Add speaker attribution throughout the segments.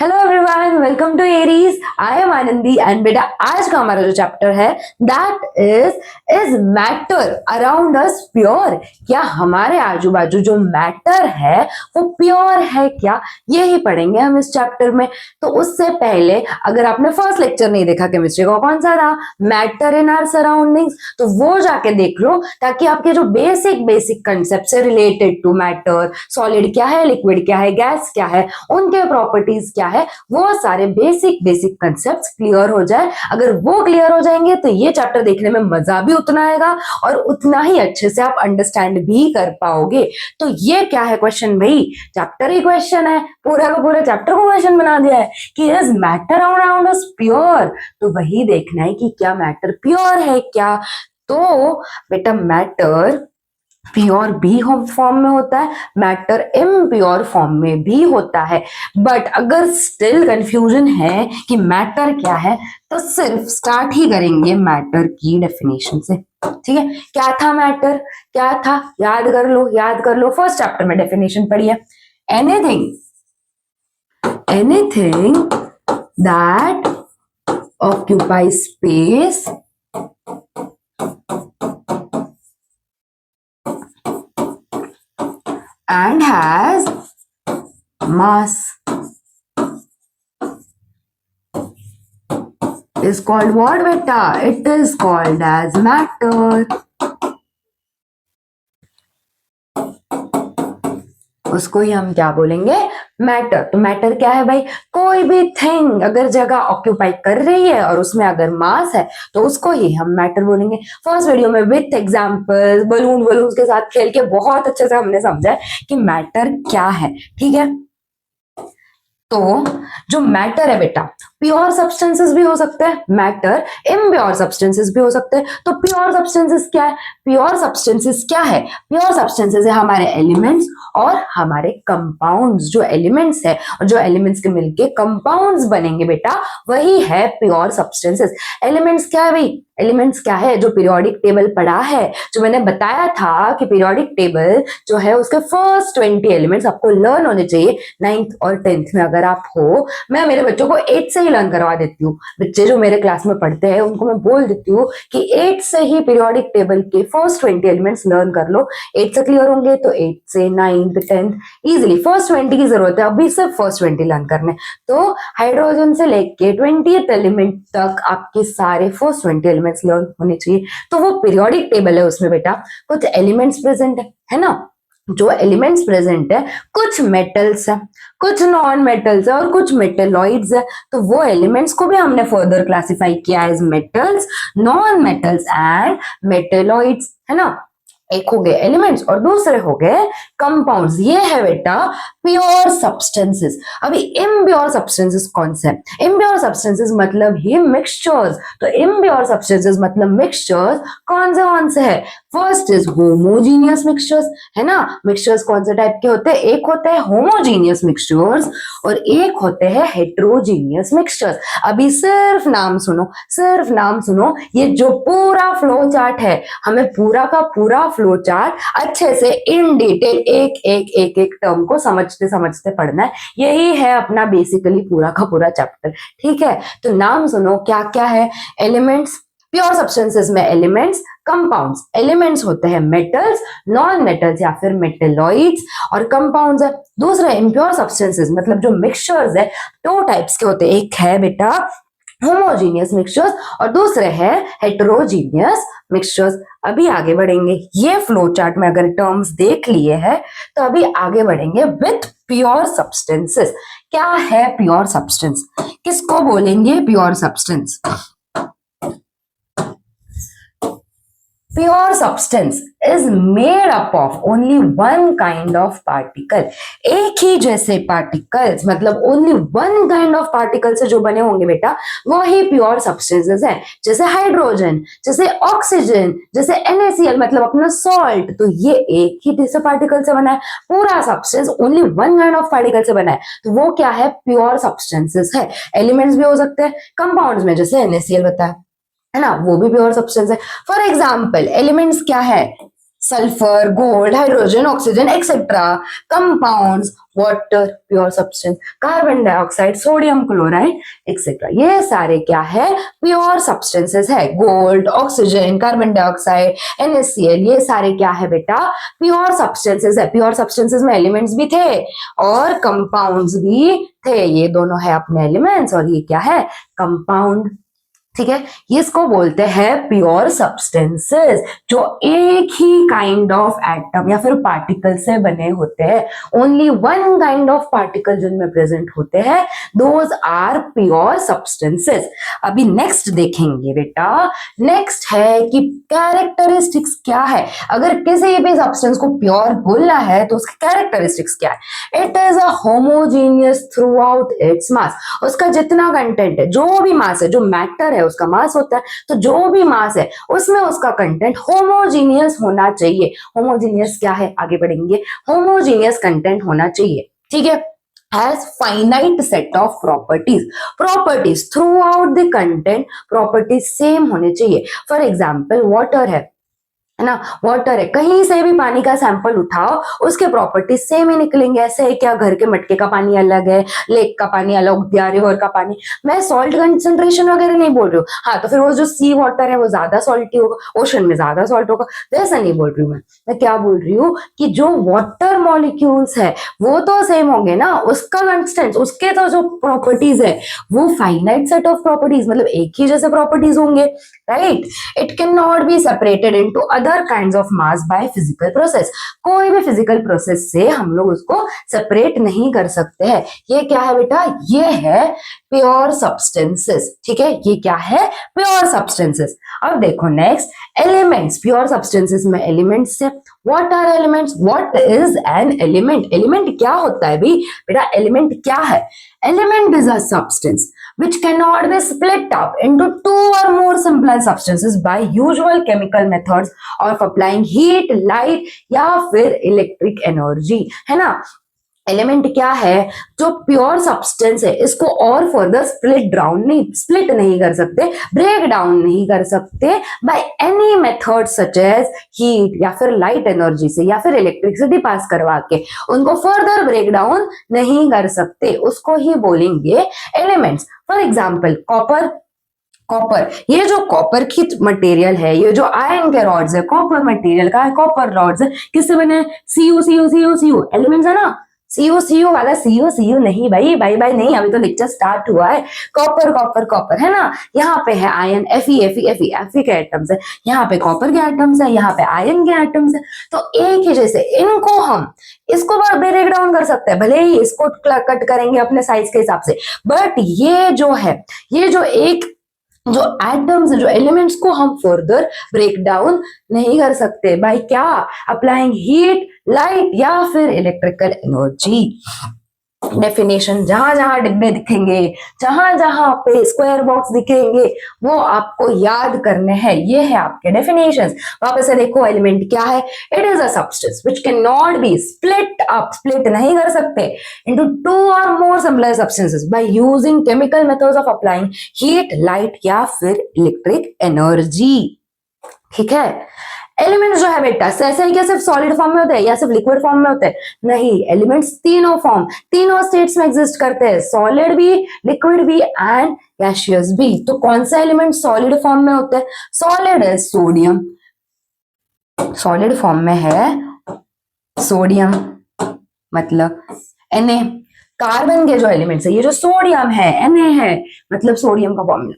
Speaker 1: Hello everyone, welcome to Aries. I am Anandi and बेटा आज का हमारा जो चैप्टर है that is matter around us pure. क्या हमारे आजू बाजू जो मैटर है वो प्योर है क्या, ये ही पढ़ेंगे हम इस चैप्टर में। तो उससे पहले अगर आपने फर्स्ट लेक्चर नहीं देखा केमिस्ट्री का, कौन सा था, मैटर इन आवर सराउंडिंग्स, तो वो जाके देख लो ताकि आपके जो बेसिक बेसिक कंसेप्ट है रिलेटेड टू मैटर, सॉलिड क्या है, लिक्विड क्या है, गैस क्या है, उनके प्रॉपर्टीज क्या है, वो सारे बेसिक बेसिक कंसेप्ट्स क्लियर हो जाए। अगर वो क्लियर हो जाएंगे तो ये चैप्टर देखने में मजा भी उतना आएगा और उतना ही अच्छे से आप अंडरस्टैंड भी कर पाओगे। तो ये क्या है क्वेश्चन भाई, चैप्टर ही क्वेश्चन है, पूरा का पूरा चैप्टर को क्वेश्चन बना दिया है कि is matter around us pure. तो वही देखना है कि क्या मैटर प्योर है क्या। तो बेटा मैटर प्योर भी फॉर्म में होता है, मैटर इम्प्योर फॉर्म में भी होता है। बट अगर स्टिल कंफ्यूजन है कि मैटर क्या है तो सिर्फ स्टार्ट ही करेंगे मैटर की डेफिनेशन से। ठीक है, क्या था मैटर, क्या था, याद कर लो फर्स्ट चैप्टर में डेफिनेशन पढ़ी है। Anything that occupy space and has mass is called what beta? It is called as matter. उसको ही हम क्या बोलेंगे, मैटर। तो मैटर क्या है भाई, कोई भी थिंग अगर जगह ऑक्यूपाई कर रही है और उसमें अगर मास है तो उसको ही हम मैटर बोलेंगे। फर्स्ट वीडियो में विथ एग्जांपल्स बलून के साथ खेल के बहुत अच्छे से हमने समझा कि मैटर क्या है। ठीक है, तो जो मैटर है बेटा, प्योर सब्सटेंसेस भी हो सकते हैं, मैटर इम्प्योर सब्सटेंसेस भी हो सकते हैं। तो प्योर सब्सटेंसेस क्या है, प्योर सब्सटेंसेस क्या है, प्योर सब्सटेंसेस है हमारे एलिमेंट्स और हमारे कंपाउंड्स। जो एलिमेंट्स है और जो एलिमेंट्स के मिलके कंपाउंड्स बनेंगे बेटा, वही है प्योर सब्सटेंसेस। एलिमेंट्स क्या है भाई, एलिमेंट्स क्या है, जो पीरियोडिक टेबल पढ़ा है, जो मैंने बताया था कि पीरियोडिक टेबल जो है उसके फर्स्ट 20 एलिमेंट्स आपको लर्न होने चाहिए 9th और 10th में। अगर आप हो, मैं मेरे बच्चों को 8 से ही लर्न करवा देती हूँ। बच्चे जो मेरे क्लास में पढ़ते हैं उनको मैं बोल देती हूँ कि 8 से ही पीरियोडिक टेबल के फर्स्ट 20 एलिमेंट्स लर्न कर लो। 8 से क्लियर होंगे तो 8 से 9th 10th इजिली, फर्स्ट 20 की जरूरत है, अभी सिर्फ फर्स्ट 20 लर्न करने। तो हाइड्रोजन से लेके 20th एलिमेंट तक आपके सारे फर्स्ट 20 एलिमेंट्स लर्न होने चाहिए। तो वो पीरियोडिक टेबल है, उसमें बेटा कुछ एलिमेंट्स प्रेजेंट है ना। जो एलिमेंट्स प्रेजेंट है, कुछ मेटल्स है, कुछ नॉन मेटल्स है और कुछ मेटेलॉइड्स है। तो वो एलिमेंट्स को भी हमने फर्दर क्लासिफाई किया as metals, non metals and metalloids, है ना। एक हो गए एलिमेंट्स और दूसरे हो गए कंपाउंड्स। ये है बेटा प्योर सब्सटेंसेस। अभी इम्प्योर सब्सटेंसेस कौन से हैं, इम्प्योर सब्सटेंसेस मतलब ही मिक्सचर्स। तो इम्प्योर सब्सटेंसेस मतलब मिक्सचर्स कौन से है, फर्स्ट इज होमोजीनियस मिक्सचर्स, है ना। मिक्सचर्स कौन से टाइप के होते हैं, एक होते हैं होमोजीनियस मिक्सचर्स और एक होते हैं हेट्रोजीनियस मिक्सचर्स। अभी सिर्फ नाम सुनो, ये जो पूरा फ्लो चार्ट है, हमें पूरा का पूरा फ्लो चार्ट अच्छे से इन डिटेल एक टर्म को समझते समझते पढ़ना है। यही है अपना बेसिकली पूरा का पूरा चैप्टर। ठीक है, तो नाम सुनो क्या क्या है, एलिमेंट्स, प्योर सब्सटेंसेस में एलिमेंट्स, कंपाउंड्स। एलिमेंट्स होते हैं मेटल्स, नॉन मेटल्स या फिर मेटेलॉइड्स, और कंपाउंड्स है दूसरे इम्प्योर सब्सटेंसेस मतलब जो मिक्सचर्स है, दो टाइप्स के होते हैं, एक है बेटा होमोजीनियस मिक्सचर्स और दूसरे है हेटेरोजीनियस मिक्सचर्स। अभी आगे बढ़ेंगे, ये फ्लो चार्ट में अगर टर्म्स देख लिए हैं तो अभी आगे बढ़ेंगे विथ प्योर सब्सटेंसेस। क्या है प्योर सब्सटेंस, किसको बोलेंगे pure substance. Pure substance is made up of only one kind of particle. एक ही जैसे particles मतलब only one kind of particle से जो बने होंगे बेटा, वो ही pure substances है। जैसे हाइड्रोजन, जैसे ऑक्सीजन, जैसे NaCl मतलब अपना सॉल्ट, तो ये एक ही जैसे पार्टिकल से बना है। पूरा substance only one kind of particle से बना है, तो वो क्या है, प्योर सब्सटेंसेस है। एलिमेंट्स भी हो सकते हैं, कंपाउंड्स में जैसे NaCl बताया है ना, वो भी प्योर सब्सटेंस है। फॉर एग्जाम्पल एलिमेंट्स क्या है, sulfur, gold, hydrogen, oxygen, etc. Compounds, water, pure substance, carbon dioxide, sodium chloride, etc. ये सारे क्या है? प्योर सब्सटेंसेस है. Gold, oxygen, carbon dioxide, NaCl, ये सारे क्या है बेटा? प्योर सब्सटेंसेस है. प्योर सब्सटेंसेस में एलिमेंट्स भी थे और कंपाउंड्स भी थे. ये दोनों है अपने एलिमेंट्स और ये क्या है? कंपाउंड. ठीक है, इसको बोलते हैं प्योर सब्सटेंसेस, जो एक ही काइंड ऑफ एटम या फिर पार्टिकल से बने होते हैं. Only one kind of particle जिनमें प्रेजेंट होते हैं, दोज आर प्योर सब्सटेंसेस. अभी नेक्स्ट देखेंगे बेटा. नेक्स्ट है कि कैरेक्टरिस्टिक्स क्या है. अगर किसी भी सब्सटेंस को प्योर बोलना है तो उसकी कैरेक्टरिस्टिक्स क्या है? It is a homogeneous through out its मास. उसका जितना कंटेंट है, जो भी मास है, जो मैटर है उसका मास होता है, तो जो भी मास है उसमें उसका कंटेंट होमोजीनियस होना चाहिए. होमोजीनियस क्या है? आगे बढ़ेंगे. होमोजीनियस कंटेंट होना चाहिए. ठीक है. has finite set of properties throughout the content. properties same होने चाहिए. For example, water है ना, वाटर है, कहीं से भी पानी का सैंपल उठाओ, उसके प्रॉपर्टीज सेम ही निकलेंगे. ऐसे है क्या? घर के मटके का पानी अलग है, लेक का पानी अलग, रिवर का पानी. मैं सॉल्ट कंसेंट्रेशन वगैरह नहीं बोल रही हूँ. हाँ, तो फिर वो जो सी वाटर है वो ज्यादा सॉल्टी होगा, ओशन में ज्यादा सॉल्ट होगा, वैसा नहीं बोल रही हूँ मैं क्या बोल रही हूँ कि जो वाटर मॉलिक्यूल्स है वो तो सेम होंगे ना, उसका कंस्टेंट, उसके तो जो प्रॉपर्टीज है वो फाइनाइट सेट ऑफ प्रॉपर्टीज, मतलब एक ही जैसे प्रॉपर्टीज होंगे. Right. It can not be separated into other kinds of mass by physical process. कोई भी फिजिकल प्रोसेस से हम लोग उसको सेपरेट नहीं कर सकते हैं. ये क्या है बेटा? ये है प्योर सब्सटेंसेस. ठीक है, ये क्या है? Pure substances. अब देखो नेक्स्ट, एलिमेंट्स. प्योर सब्सटेंसेस में एलिमेंट्स है. What are elements? What is an element? Element क्या होता है भी बेटा? एलिमेंट क्या है? Element is a substance which cannot be split up into two or more simpler substances by usual chemical methods of applying heat, light या फिर electric energy. है ना. एलिमेंट क्या है? जो प्योर सब्सटेंस है, इसको और फर्दर स्प्लिट नहीं कर सकते, ब्रेक डाउन नहीं कर सकते by any method such as heat या फिर लाइट एनर्जी से या फिर इलेक्ट्रिसिटी पास करवा के उनको फर्दर ब्रेक डाउन नहीं कर सकते. उसको ही बोलेंगे एलिमेंट्स. फॉर एग्जाम्पल कॉपर, ये जो कॉपर की मटेरियल है, ये जो आयरन के रॉड्स है, कॉपर मटेरियल का है, कॉपर रॉड्स है, किससे बने? सीयू एलिमेंट्स है ना. सीयू वाला सीयू नहीं भाई, बाई नहीं, अभी तो लेक्चर स्टार्ट हुआ है. कॉपर है ना. यहाँ पे है आयन, Fe के एटम्स है, यहाँ पे कॉपर के एटम्स है, यहाँ पे आयन के एटम्स है. तो एक ही जैसे इनको हम इसको ब्रेक डाउन कर सकते हैं, भले ही इसको कट करेंगे अपने साइज के हिसाब से, बट ये जो है, ये जो एक जो एटम्स, जो एलिमेंट्स को हम फर्दर ब्रेक डाउन नहीं कर सकते. बाय क्या? अप्लाइंग हीट, लाइट या फिर इलेक्ट्रिकल एनर्जी. डेफिनेशन जहां जहां डिब्बे दिखेंगे, जहां जहां पे स्क्वायर बॉक्स दिखेंगे, वो आपको याद करने हैं. ये है आपके डेफिनेशंस. वापस से देखो, एलिमेंट क्या है? It is a substance which can not B split up, split नहीं कर सकते, into two or more similar substances by using chemical methods of applying heat, light या फिर इलेक्ट्रिक एनर्जी. ठीक है. एलिमेंट्स जो है बेटा, ऐसा ही क्या सिर्फ सॉलिड फॉर्म में होते हैं या सिर्फ लिक्विड फॉर्म में होते हैं? नहीं, एलिमेंट्स तीनों स्टेट्स में एग्जिस्ट करते हैं, सॉलिड भी, लिक्विड भी एंड गैसियस भी. तो कौन सा एलिमेंट सॉलिड फॉर्म में होता है? सॉलिड है सोडियम, सॉलिड फॉर्म में है सोडियम, मतलब Na. कार्बन के जो एलिमेंट्स है, ये जो सोडियम है, Na है, मतलब सोडियम का फॉर्मूला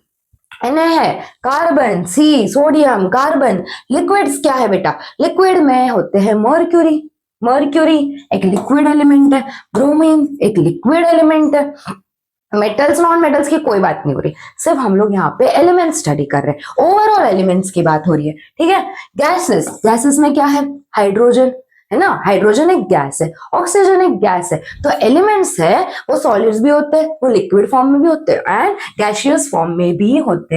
Speaker 1: Na है, carbon C, sodium carbon. Liquids क्या है बेटा? लिक्विड में होते हैं मर्क्यूरी एक लिक्विड एलिमेंट है, ब्रोमीन एक लिक्विड एलिमेंट है. मेटल्स, नॉन मेटल्स की कोई बात नहीं हो रही, सिर्फ हम लोग यहाँ पे एलिमेंट्स स्टडी कर रहे हैं, ओवरऑल एलिमेंट्स की बात हो रही है. ठीक है. गैसेस में क्या है? हाइड्रोजन है ना. हाइड्रोजन एक गैस है, ऑक्सीजन एक गैस है. तो एलिमेंट्स है वो सॉलिड्स भी होते हैं, वो लिक्विड फॉर्म में भी होते हैं एंड गैसियस फॉर्म में भी होते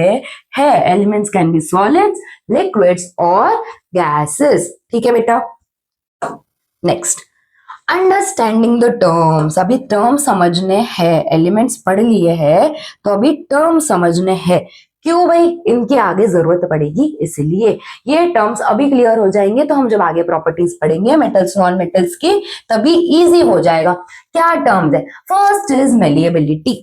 Speaker 1: हैं. Elements can be solids, liquids और गैसेस. ठीक है बेटा. Next, understanding the terms. अभी टर्म समझने हैं, एलिमेंट्स पढ़ लिए हैं तो अभी टर्म समझने हैं. क्यों भाई, इनके आगे जरूरत पड़ेगी इसलिए। ये टर्म्स अभी क्लियर हो जाएंगे तो हम जब आगे प्रॉपर्टीज पढ़ेंगे मेटल्स नॉन मेटल्स की तभी इजी हो जाएगा। क्या टर्म्स है? First is malleability.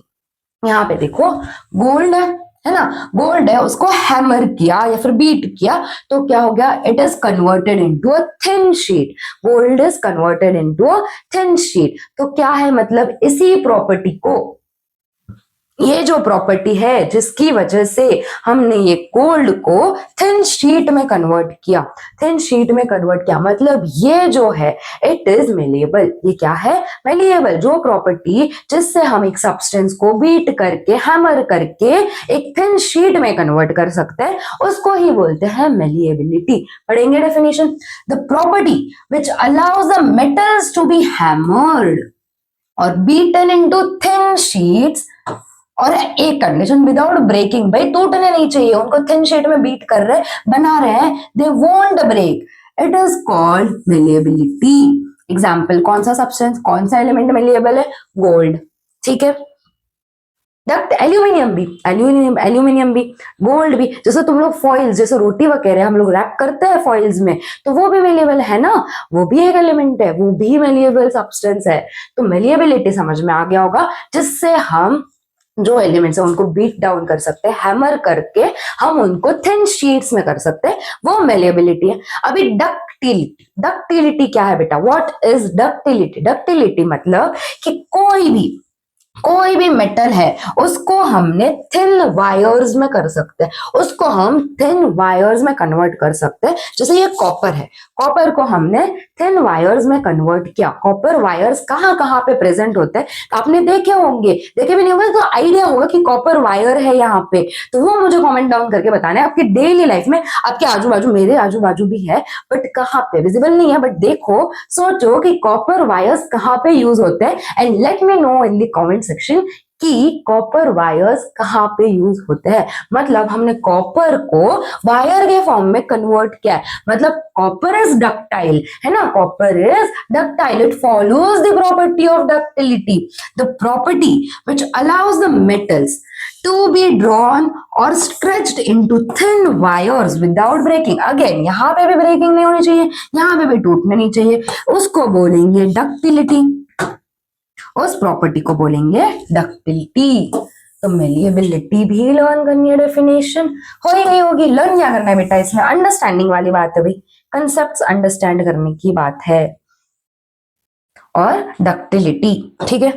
Speaker 1: यहाँ पे देखो गोल्ड है ना, गोल्ड है, उसको हैमर किया या फिर बीट किया तो क्या हो गया, it is converted into a thin sheet. Gold is converted into a thin sheet. तो क्या है मतलब, इसी प्रॉपर्टी को, ये जो प्रॉपर्टी है जिसकी वजह से हमने ये गोल्ड को थिन शीट में कन्वर्ट किया, थिन शीट में कन्वर्ट किया मतलब ये जो है इट इज मेलिएबल। ये क्या है? मेलिएबल। जो प्रॉपर्टी जिससे हम एक सब्सटेंस को बीट करके हैमर करके एक थिन शीट में कन्वर्ट कर सकते हैं उसको ही बोलते हैं मेलिएबिलिटी। पढ़ेंगे definition. The property which allows the metals to be hammered और बीटन इनटू थिन शीट्स, और एक कंडीशन, विदाउट ब्रेकिंग। भाई टूटने नहीं चाहिए, उनको थिन शीट में बीट कर रहे बना रहे हैं, they won't break, it is called malleability. Example, कौन सा सब्सटेंस, कौन सा एलिमेंट मेलिएबल है? गोल्ड। ठीक है, डक्ट, एल्यूमिनियम भी, एल्यूमिनियम भी, गोल्ड भी। जैसे तुम लोग फॉइल्स, जैसे रोटी वगैरह हम लोग रैप करते हैं फॉइल्स में, तो वो भी मेलिएबल है ना, वो भी एक एलिमेंट है, वो भी मेलिएबल सब्सटेंस है। तो मेलिएबिलिटी समझ में आ गया होगा, जिससे हम जो एलिमेंट्स है उनको बीट डाउन कर सकते हैं, हैमर करके हम उनको थिन शीट्स में कर सकते हैं, वो मेलिएबिलिटी है। अभी डक्टिलिटी, डक्टिलिटी क्या है बेटा? What is ductility? डक्टिलिटी मतलब कि कोई भी मेटल है उसको हमने थिन वायर्स में कर सकते हैं, उसको हम थिन वायर्स में कन्वर्ट कर सकते हैं। जैसे ये कॉपर है, कॉपर को हमने थिन वायर्स में कन्वर्ट किया। कॉपर वायर्स कहाँ कहाँ पे प्रेजेंट होते हैं आपने देखे होंगे, देखे भी नहीं होंगे तो आइडिया होगा कि कॉपर वायर है यहाँ पे, तो वो मुझे कॉमेंट डाउन करके बताना है। आपकी डेली लाइफ में आपके आजू बाजू, मेरे आजू बाजू भी है बट कहाँ पे विजिबल नहीं है, बट देखो सोचो कि कॉपर वायर्स कहाँ पे यूज होते हैं and let me know in the comment section कि कॉपर वायर्स कहाँ पे यूज होते हैं। मतलब हमने कॉपर को वायर के फॉर्म में कन्वर्ट किया है, मतलब कॉपर इज डक्टाइल है ना, copper is ductile, it follows the property of ductility, the property which allows the metals to be drawn or stretched into thin wires without breaking। Again यहाँ पे भी breaking नहीं होनी चाहिए, यहाँ पे भी टूटना नहीं चाहिए, उसको बोलेंगे डक्टिलिटी, उस प्रॉपर्टी को बोलेंगे डक्टिलिटी। तो मेलिएबिलिटी भी लर्न करनी है, डेफिनेशन हो ही नहीं होगी। लर्न क्या करना है बेटा इसमें? अंडरस्टैंडिंग वाली बात है भाई, कंसेप्ट्स अंडरस्टैंड करने की बात है। और डक्टिलिटी, ठीक है,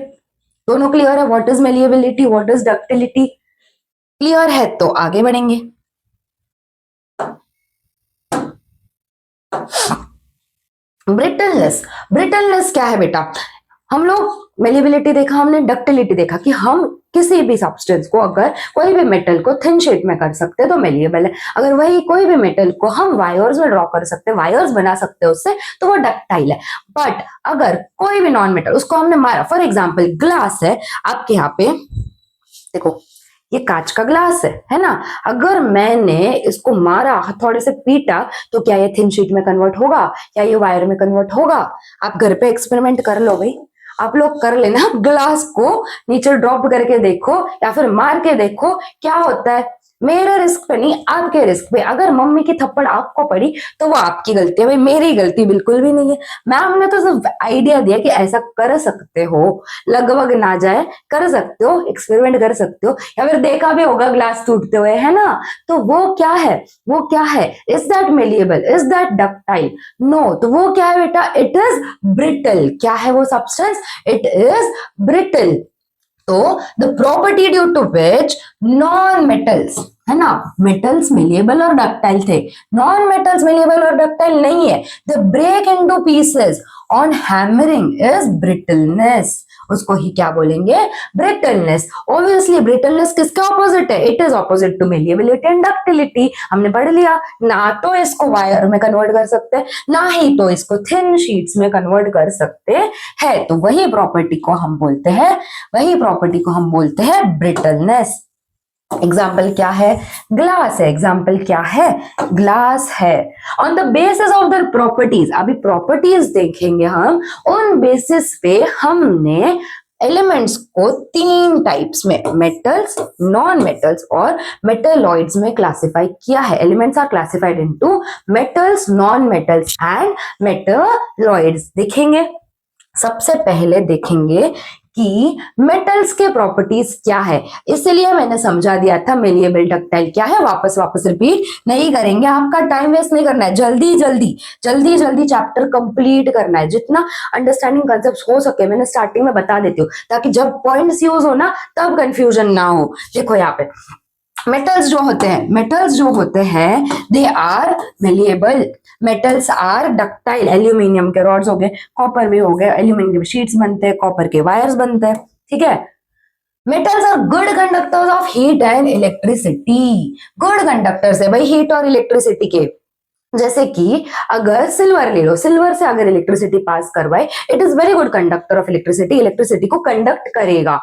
Speaker 1: दोनों क्लियर है? What is malleability, what is ductility? Clear है तो आगे बढ़ेंगे। ब्रिटलनेस, ब्रिटलनेस क्या है बेटा? हम लोग मेलिएबिलिटी देखा, हमने डक्टिलिटी देखा कि हम किसी भी सब्सटेंस को, अगर कोई भी मेटल को थिन शीट में कर सकते हैं तो मेलिएबल है। अगर वही कोई भी मेटल को हम वायर्स में ड्रॉ कर सकते हैं, वायर्स बना सकते हैं उससे, तो वो डक्टाइल है। बट अगर कोई भी नॉन मेटल, उसको हमने मारा, फॉर एग्जाम्पल ग्लास है आपके यहाँ पे, देखो ये कांच का ग्लास है ना, अगर मैंने इसको मारा, हथौड़े से पीटा, तो क्या ये थिन शीट में कन्वर्ट होगा? क्या ये वायर में कन्वर्ट होगा? आप घर पे एक्सपेरिमेंट कर लो भाई, आप लोग कर लेना, ग्लास को नीचे ड्रॉप करके देखो या फिर मार के देखो क्या होता है। मेरे रिस्क पे नहीं, आपके रिस्क पे। अगर मम्मी की थप्पड़ आपको पड़ी तो वो आपकी गलती है भाई, मेरी गलती बिल्कुल भी नहीं है। मैम ने तो सिर्फ आइडिया दिया कि ऐसा कर सकते हो, लगभग ना जाए, कर सकते हो, एक्सपेरिमेंट कर सकते हो, या फिर देखा भी होगा ग्लास टूटते हुए, है ना। तो वो क्या है, वो क्या है? Is that malleable, is that ductile? No. तो वो क्या है बेटा? It is brittle. क्या है वो सब्सटेंस? It is brittle. तो the property due to which non metals, है ना, मेटल्स मेलिएबल और डक्टाइल थे, नॉन मेटल्स मेलिएबल और डक्टाइल नहीं है, the break into pieces on hammering is brittleness. उसको ही क्या बोलेंगे? ब्रिटलनेस। ऑब्वियसली ब्रिटलनेस किसका ऑपोजिट है? It is opposite to malleability and ductility. हमने पढ़ लिया, ना तो इसको वायर में कन्वर्ट कर सकते, ना ही तो इसको थिन शीट्स में कन्वर्ट कर सकते हैं। तो वही प्रॉपर्टी को हम बोलते हैं, वही प्रॉपर्टी को हम बोलते हैं ब्रिटलनेस। एग्जाम्पल क्या है? ग्लास है। एग्जाम्पल क्या है? ग्लास है। On the basis of the properties, अभी प्रॉपर्टीज देखेंगे हम, उन बेसिस पे हमने एलिमेंट्स को तीन टाइप्स में, मेटल्स, नॉन मेटल्स और मेटलॉइड्स में क्लासिफाई किया है। Elements are classified into metals, non metals and metalloids. देखेंगे, सबसे पहले देखेंगे कि मेटल्स के प्रॉपर्टीज क्या है। इसलिए मैंने समझा दिया था मेलिएबल डक्टाइल क्या है, वापस रिपीट नहीं करेंगे, आपका टाइम वेस्ट नहीं करना है, जल्दी जल्दी चैप्टर कंप्लीट करना है, जितना अंडरस्टैंडिंग कंसेप्ट हो सके मैंने स्टार्टिंग में बता देती हूँ, ताकि जब पॉइंट्स यूज हो ना तब कंफ्यूजन ना हो। देखो यहाँ पे मेटल्स जो होते हैं they are malleable, metals are ductile, aluminium के रॉड्स हो गए, कॉपर भी हो गए, एल्यूमिनियम के शीट्स बनते हैं, कॉपर के वायर्स बनते हैं, ठीक है। Metals are good conductors of heat and electricity, good conductors है भाई हीट और इलेक्ट्रिसिटी के। जैसे कि अगर सिल्वर ले लो, सिल्वर से अगर इलेक्ट्रिसिटी पास करवाए, it is very good conductor of electricity, electricity को कंडक्ट करेगा।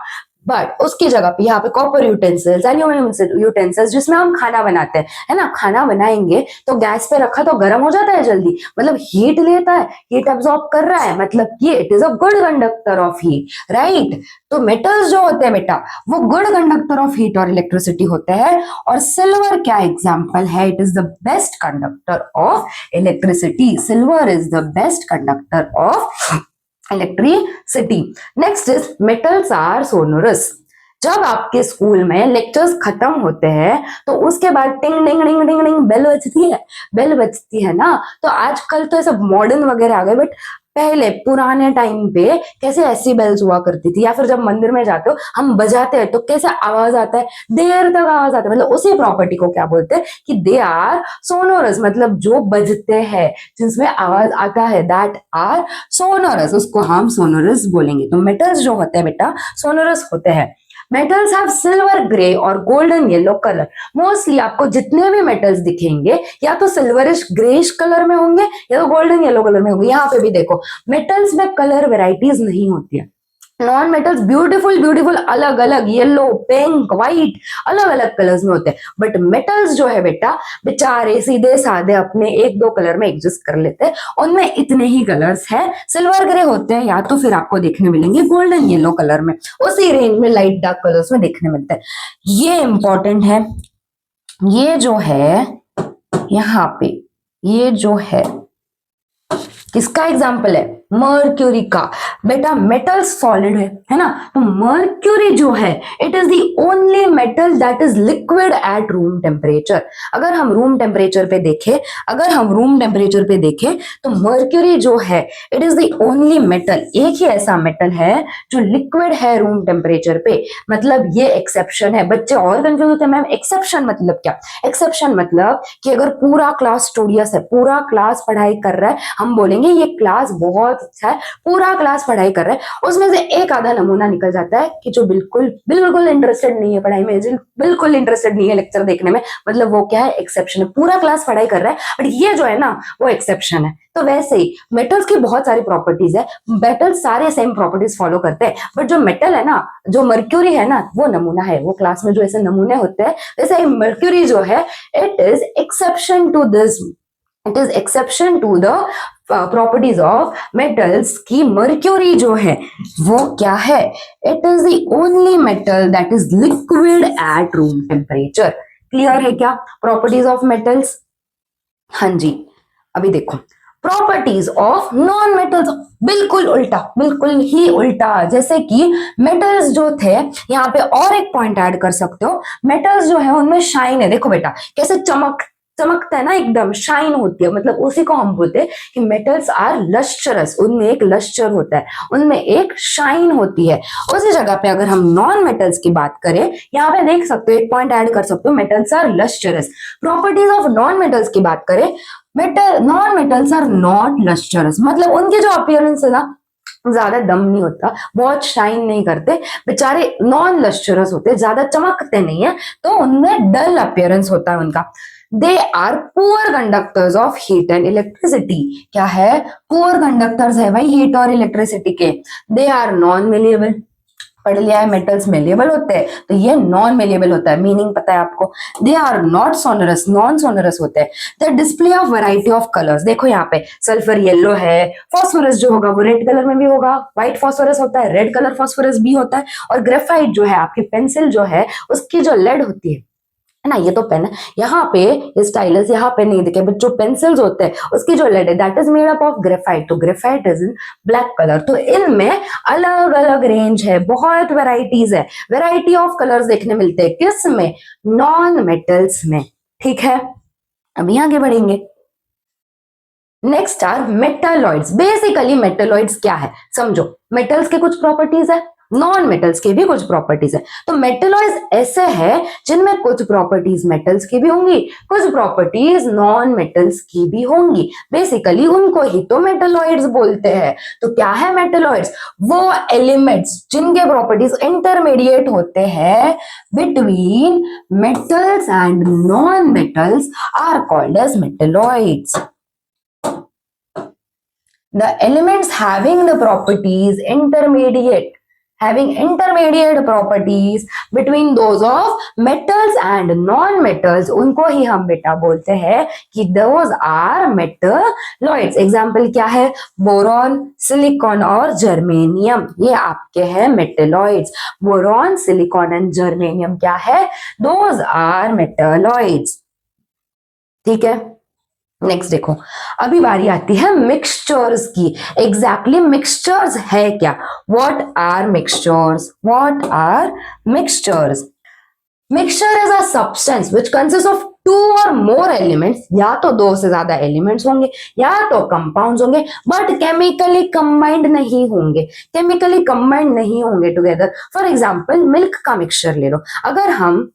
Speaker 1: बट उसकी जगह पे यहाँ पे कॉपर यूटेंसिल्स, एल्यूमिनियम यूटेंसिल्स जिसमें हम खाना बनाते हैं, है ना, खाना बनाएंगे तो गैस पे रखा तो गर्म हो जाता है जल्दी, मतलब हीट लेता है, हीट अब्सॉर्ब कर रहा है, मतलब ये it is a good conductor of heat, right. तो मेटल्स जो होते हैं बेटा वो गुड कंडक्टर ऑफ हीट और इलेक्ट्रिसिटी होते हैं, और सिल्वर क्या एग्जाम्पल है, it is the best conductor of electricity, silver is the best conductor of electricity. Next is metals are sonorous. जब आपके स्कूल में लेक्चर्स खत्म होते हैं तो उसके बाद टिंग डिंग डिंग डिंग डिंग बेल बजती है ना। तो आजकल तो ये सब मॉडर्न वगैरह आ गए, बट पहले पुराने टाइम पे कैसे ऐसी बेल्स हुआ करती थी, या फिर जब मंदिर में जाते हो हम बजाते हैं तो कैसे आवाज आता है, देर तक आवाज आता है, मतलब उसी प्रॉपर्टी को क्या बोलते हैं कि दे आर सोनोरस, मतलब जो बजते हैं जिसमें आवाज आता है, दैट आर सोनोरस, उसको हम सोनोरस बोलेंगे। तो मेटल्स जो होते हैं बेटा सोनोरस होते हैं। मेटल्स हैव सिल्वर ग्रे और गोल्डन येलो कलर। मोस्टली आपको जितने भी मेटल्स दिखेंगे या तो सिल्वरिश ग्रेइश कलर में होंगे या तो गोल्डन येलो कलर में होंगे। यहाँ पे भी देखो मेटल्स में कलर वेराइटीज नहीं होती है। नॉन मेटल्स ब्यूटीफुल अलग अलग येलो, पिंक, व्हाइट अलग अलग कलर्स में होते हैं, बट मेटल्स जो है बेटा बेचारे सीधे साधे अपने एक दो कलर में एडजस्ट कर लेते हैं, उनमें इतने ही कलर्स हैं। सिल्वर ग्रे होते हैं या तो फिर आपको देखने मिलेंगे गोल्डन येलो कलर में, उसी रेंज में लाइट डार्क कलर्स में देखने मिलते हैं। ये इंपॉर्टेंट है, ये जो है यहाँ पे ये जो है किसका एग्जाम्पल है, मर्क्यूरी का। बेटा मेटल सॉलिड है ना, तो मर्क्यूरी जो है it is the only metal that is liquid at room temperature. अगर हम रूम टेम्परेचर पे देखें तो मर्क्यूरी जो है it is the only metal, एक ही ऐसा मेटल है जो लिक्विड है रूम टेम्परेचर पे। मतलब ये एक्सेप्शन है। बच्चे और कंफ्यूज होते हैं मैम एक्सेप्शन मतलब क्या। एक्सेप्शन मतलब कि अगर पूरा क्लास स्टूडियस है, पूरा क्लास पढ़ाई कर रहा है, हम बोलेंगे ये क्लास बहुत अच्छा है, पूरा क्लास पढ़ाई कर रहा है, उसमें से एक आधा नमूना निकल जाता है कि जो बिल्कुल इंटरेस्टेड नहीं है पढ़ाई में, बिल्कुल इंटरेस्टेड नहीं है लेक्चर देखने में, मतलब वो क्या है एक्सेप्शन है। पूरा क्लास पढ़ाई कर रहा है बट ये जो है ना वो एक्सेप्शन है। तो वैसे ही मेटल्स की बहुत सारी प्रॉपर्टीज है, मेटल्स सारे सेम प्रॉपर्टीज फॉलो करते हैं, बट जो मेटल है ना, जो मर्क्यूरी है ना, वो नमूना है। वो क्लास में जो ऐसे नमूने होते हैं वैसे ही मर्क्यूरी जो है it is exception to this, it is exception to the properties of metals की मर्क्यूरी जो है वो क्या है, it is the only metal that is liquid at room temperature. Clear है क्या प्रॉपर्टीज ऑफ मेटल्स। हाँ जी, अभी देखो प्रॉपर्टीज ऑफ नॉन मेटल्स, बिल्कुल उल्टा, बिल्कुल ही उल्टा। जैसे कि मेटल्स जो थे, यहाँ पे और एक पॉइंट ऐड कर सकते हो, मेटल्स जो है उनमें शाइन है। देखो बेटा कैसे चमकता है ना, एकदम शाइन होती है, मतलब उसी को हम बोलते हैं कि मेटल्स आर लस्टरस, उनमें एक लस्टर होता है, उनमें एक शाइन होती है। उसी जगह पे अगर हम नॉन मेटल्स की बात करें, यहाँ पे देख सकते हो एक पॉइंट ऐड कर सकते हो, metals are lustrous. Properties of non metals की बात करें, non metals are not lustrous, मतलब उनकी जो अपीयरेंस है ना ज्यादा दम नहीं होता, बहुत शाइन नहीं करते, बेचारे नॉन लस्टरस होते, ज्यादा चमकते नहीं है, तो उनमें डल अपीयरेंस होता है उनका। They are poor conductors of heat and electricity. क्या है, पुअर कंडक्टर्स है भाई हीट और इलेक्ट्रिसिटी के। दे आर नॉन मेलिएबल, पढ़ लिया है मेटल्स मेलेबल होते हैं, तो ये नॉन मेलेबल होता है। मीनिंग पता है आपको, they are not sonorous, non sonorous होते हैं। The display of variety of colours, देखो यहाँ पे सल्फर येलो है, फास्फोरस जो होगा वो रेड कलर में भी होगा, व्हाइट फास्फोरस होता है, रेड कलर फास्फोरस भी होता है, और ग्रेफाइट जो है आपकी पेंसिल जो है उसकी जो लेड होती है ना, ये तो पेन है, यहाँ पे स्टाइलस यहाँ पे नहीं दिखे, बट जो पेंसिल्स होते हैं उसकी जो लेड है that is made up of graphite, तो graphite is in black colour. तो इनमें अलग अलग रेंज है, बहुत वेराइटीज है, वेराइटी ऑफ कलर्स देखने मिलते हैं, किस में, नॉन मेटल्स में। ठीक है, अभी आगे बढ़ेंगे। Next are metalloids. Basically metalloids क्या है समझो, मेटल्स के कुछ प्रॉपर्टीज है, नॉन मेटल्स के भी कुछ प्रॉपर्टीज है। तो मेटलॉइड्स ऐसे है जिनमें कुछ प्रॉपर्टीज मेटल्स की भी होंगी, कुछ प्रॉपर्टीज नॉन मेटल्स की भी होंगी, बेसिकली उनको ही तो मेटलॉइड्स बोलते हैं। तो क्या है मेटलॉइड्स, वो एलिमेंट्स जिनके प्रॉपर्टीज इंटरमीडिएट होते हैं between metals and non metals are called as metalloids. The elements having the properties having intermediate properties between those of metals and non-metals, उनको ही हम बेटा बोलते हैं कि those are metalloids। एग्जाम्पल क्या है, बोरॉन, सिलिकॉन और जर्मेनियम, ये आपके हैं metalloids. Boron, silicon and germanium क्या है, those are metalloids। ठीक है, नेक्स्ट देखो, अभी बारी आती है मिक्सचर्स की। एग्जैक्टली मिक्सचर्स है क्या, what are mixtures, what are mixtures. Mixture is a substance which consist of two or more elements, या तो दो से ज्यादा एलिमेंट्स होंगे या तो कंपाउंड्स होंगे, बट केमिकली कंबाइंड नहीं होंगे, केमिकली कंबाइंड नहीं होंगे टुगेदर। फॉर एग्जाम्पल मिल्क का मिक्सचर ले लो, अगर हम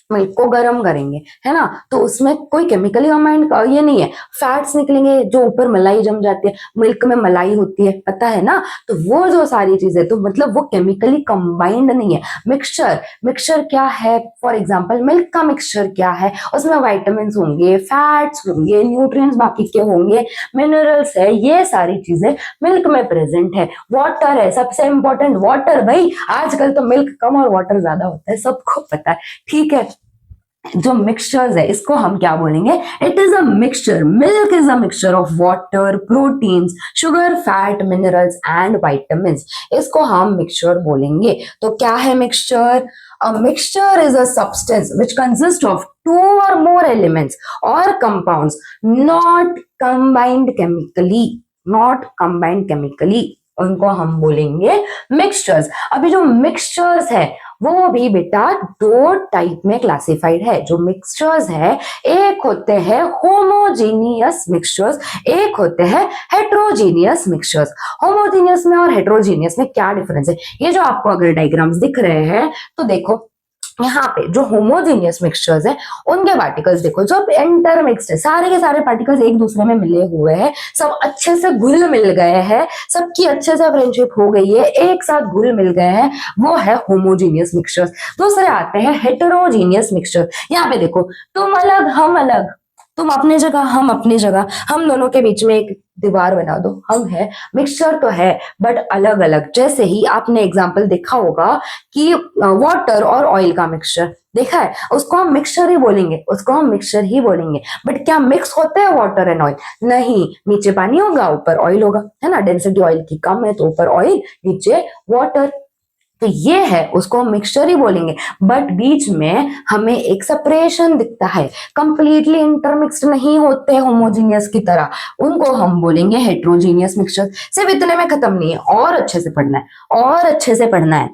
Speaker 1: मिल्क को गर्म करेंगे है ना, तो उसमें कोई केमिकली कंबाइंड ये नहीं है, फैट्स निकलेंगे, जो ऊपर मलाई जम जाती है, मिल्क में मलाई होती है पता है ना, तो वो जो सारी चीजें, तो मतलब वो केमिकली कंबाइंड नहीं है। मिक्सचर, मिक्सचर क्या है, फॉर एग्जांपल मिल्क का मिक्सचर क्या है, उसमें वाइटामिन होंगे, फैट्स होंगे, न्यूट्रिएंट्स बाकी के होंगे, मिनरल्स है, ये सारी चीजें मिल्क में प्रेजेंट है। वाटर है, सबसे इंपॉर्टेंट वाटर, भाई आजकल तो मिल्क कम और वाटर ज्यादा होता है, सबको पता है। ठीक है, जो मिक्सचर्स है इसको हम क्या बोलेंगे, it is a mixture, milk is a mixture of water, proteins, sugar, fat, minerals and vitamins, इसको हम मिक्सचर बोलेंगे। तो क्या है mixture, a mixture is a substance which consist of two or more elements or compounds not combined chemically, not combined chemically, उनको हम बोलेंगे mixtures. अभी जो मिक्सचर्स है वो भी बेटा दो टाइप में क्लासिफाइड है। जो मिक्सचर्स है, एक होते हैं होमोजीनियस मिक्सचर्स, एक होते हैं हेट्रोजीनियस मिक्सचर्स। होमोजीनियस में और हेट्रोजीनियस में क्या डिफरेंस है, ये जो आपको अगर डायग्राम्स दिख रहे हैं तो देखो, यहाँ पे जो होमोजीनियस मिक्सचर्स है उनके पार्टिकल्स देखो, जो इंटरमिक्स्ड है, सारे के सारे पार्टिकल्स एक दूसरे में मिले हुए हैं, सब अच्छे से घुल मिल गए हैं, सबकी अच्छे से फ्रेंडशिप हो गई है, एक साथ घुल मिल गए हैं, वो है होमोजीनियस मिक्सचर्स। दूसरे आते हैं हेटेरोजीनियस मिक्सचर्स। यहाँ पे देखो, तुम अलग हम अलग, तुम अपनी जगह हम अपनी जगह, हम दोनों के बीच में एक दीवार बना दो, हम है, मिक्सचर तो है बट अलग अलग। जैसे ही आपने एग्जांपल देखा होगा कि वाटर और ऑयल का मिक्सचर देखा है, उसको हम मिक्सचर ही बोलेंगे, उसको हम मिक्सचर ही बोलेंगे, बट क्या मिक्स होते हैं वाटर एंड ऑयल, नहीं, नीचे पानी होगा ऊपर ऑयल होगा, है ना, डेंसिटी ऑयल की कम है तो ऊपर ऑयल नीचे वाटर, तो ये है, उसको हम मिक्सचर ही बोलेंगे। बट बीच में हमें एक सेपरेशन दिखता है, कंप्लीटली इंटरमिक्स्ड नहीं होते होमोजीनियस की तरह, उनको हम बोलेंगे हेट्रोजीनियस मिक्सचर। सिर्फ इतने में खत्म नहीं है, और अच्छे से पढ़ना है, और अच्छे से पढ़ना है।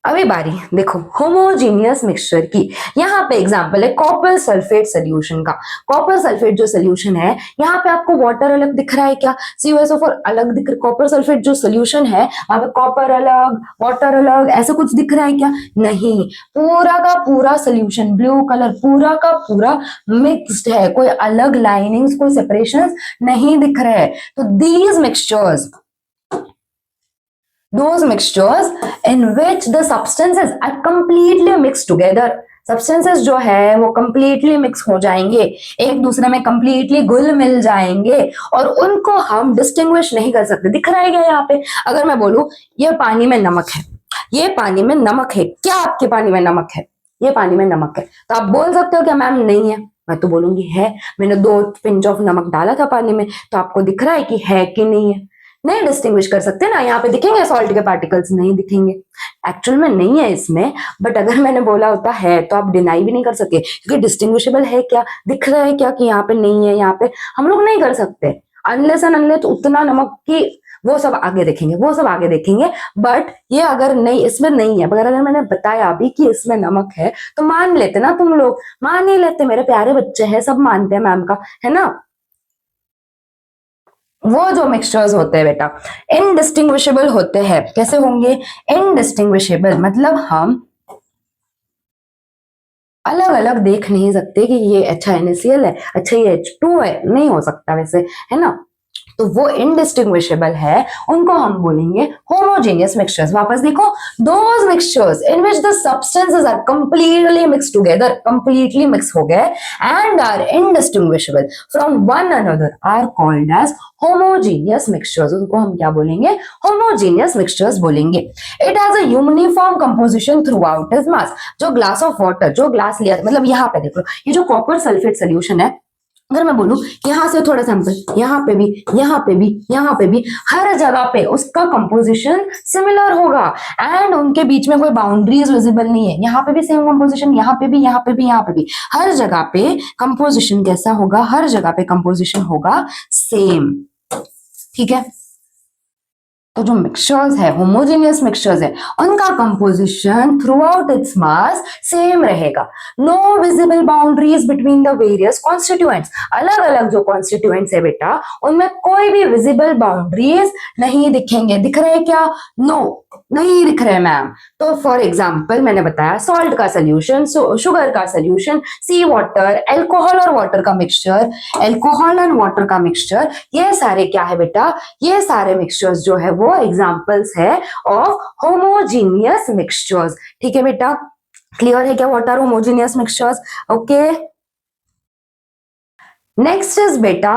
Speaker 1: अभी बारी देखो होमोजीनियस मिक्सचर की। यहाँ पे एग्जांपल है कॉपर सल्फेट सोल्यूशन का। कॉपर सल्फेट जो सोल्यूशन है, यहाँ पे आपको वाटर अलग दिख रहा है क्या, CuSO4 अलग दिख रहा है, कॉपर सल्फेट जो सोल्यूशन है वहां पे कॉपर अलग वाटर अलग ऐसा कुछ दिख रहा है क्या, नहीं, पूरा का पूरा सोल्यूशन ब्लू कलर पूरा का पूरा मिक्स्ड है, कोई अलग लाइनिंग्स कोई सेपरेशन नहीं दिख रहे हैं। तो these mixtures, those mixtures in which the substances are completely mixed together, substances जो है वो कंप्लीटली मिक्स हो जाएंगे, एक दूसरे में कंप्लीटली घुल मिल जाएंगे और उनको हम डिस्टिंग्विश नहीं कर सकते। दिख रहा है क्या यहाँ पे? अगर मैं बोलूं ये पानी में नमक है, ये पानी में नमक है, क्या आपके पानी में नमक है? ये पानी में नमक है, तो आप बोल सकते हो क्या मैम नहीं है? मैं तो बोलूंगी है, मैंने 2 पिंच ऑफ नमक डाला था पानी में, तो आपको दिख रहा है कि है कि नहीं है? नहीं डिस्टिंग्विश कर सकते ना, यहाँ पे दिखेंगे सॉल्ट के पार्टिकल्स? नहीं दिखेंगे, एक्चुअल में नहीं है इसमें। बट अगर मैंने बोला होता है तो आप डिनाई भी नहीं कर सकते, क्योंकि डिस्टिंग्विशेबल है क्या, दिख रहा है क्या कि यहाँ पे नहीं है, यहाँ पे हम लोग नहीं कर सकते अनलेस एंड अनलेस उतना नमक की, वो सब आगे देखेंगे, वो सब आगे देखेंगे। बट ये अगर नहीं, इसमें नहीं है, अगर मैंने बताया अभी कि इसमें नमक है तो मान लेते ना, तुम लोग मान ही लेते, मेरे प्यारे बच्चे हैं, सब मानते हैं मैम का, है ना। वो जो मिक्सचर्स होते हैं बेटा इनडिस्टिंग्विशेबल होते हैं। कैसे होंगे इनडिस्टिंग्विशेबल? मतलब हम अलग अलग देख नहीं सकते कि ये अच्छा NaCl है, अच्छा ये H2 है, नहीं हो सकता वैसे, है ना। तो वो इनडिस्टिंग्विशेबल है, उनको हम बोलेंगे होमोजेनियस मिक्सचर्स। वापस देखो, those mixtures in which the substances are completely mix together, completely mix हो गए and are indistinguishable from one another are called as homogeneous mixtures. उनको हम क्या बोलेंगे? होमोजेनियस मिक्सचर्स बोलेंगे। It has a uniform composition throughout its mass. जो glass of water, जो glass लिया, मतलब यहाँ पे देखो, ये जो कॉपर सल्फेट सोल्यूशन है, अगर मैं बोलूं यहां से थोड़ा सैंपल, यहाँ पे भी, यहाँ पे भी, यहाँ पे भी, हर जगह पे उसका कंपोजिशन सिमिलर होगा एंड उनके बीच में कोई बाउंड्रीज विजिबल नहीं है। यहाँ पे भी सेम कंपोजिशन, यहाँ पे भी, यहाँ पे भी, यहाँ पे भी, हर जगह पे कंपोजिशन कैसा होगा? हर जगह पे कंपोजिशन होगा सेम, ठीक है। तो जो मिक्सचर्स है, होमोजेनियस मिक्सचर्स है, उनका composition throughout its mass same रहेगा। No visible boundaries between the various constituents. अलग अलग जो कॉन्स्टिट्यूएंट्स है बेटा, उनमें कोई भी विजिबल बाउंड्रीज नहीं दिखेंगे। दिख रहे हैं क्या? नो, नहीं दिख रहे मैम। तो फॉर एग्जाम्पल मैंने बताया सॉल्ट का सोल्यूशन, शुगर का सोल्यूशन, सी वाटर, एल्कोहल और वाटर का मिक्सचर, एल्कोहल एंड वाटर का मिक्सचर, ये सारे क्या है बेटा? ये सारे मिक्सचर्स जो है वो एग्जाम्पल्स है ऑफ होमोजीनियस मिक्सचर्स। ठीक है बेटा, क्लियर है क्या what are homogeneous mixtures? Okay, next is बेटा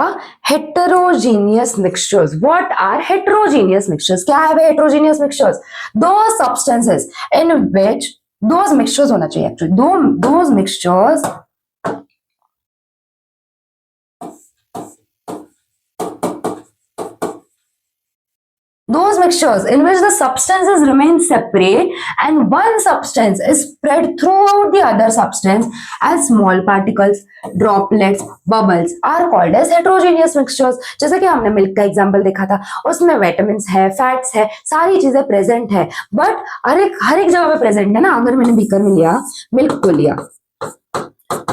Speaker 1: heterogeneous mixtures. What are heterogeneous mixtures? क्या है heterogeneous mixtures? Those substances in which those mixtures होना चाहिए actually, those mixtures those mixtures in which the substances remain separate and one substance is spread throughout the other substance as small particles, droplets, bubbles are called as heterogeneous mixtures. जैसे कि हमने milk का example देखा था, उसमें vitamin है, fats है, सारी चीजें प्रेजेंट है, बट हर एक जगह पे प्रेजेंट है ना। अगर मैंने बीकर में लिया, मिल्क को लिया,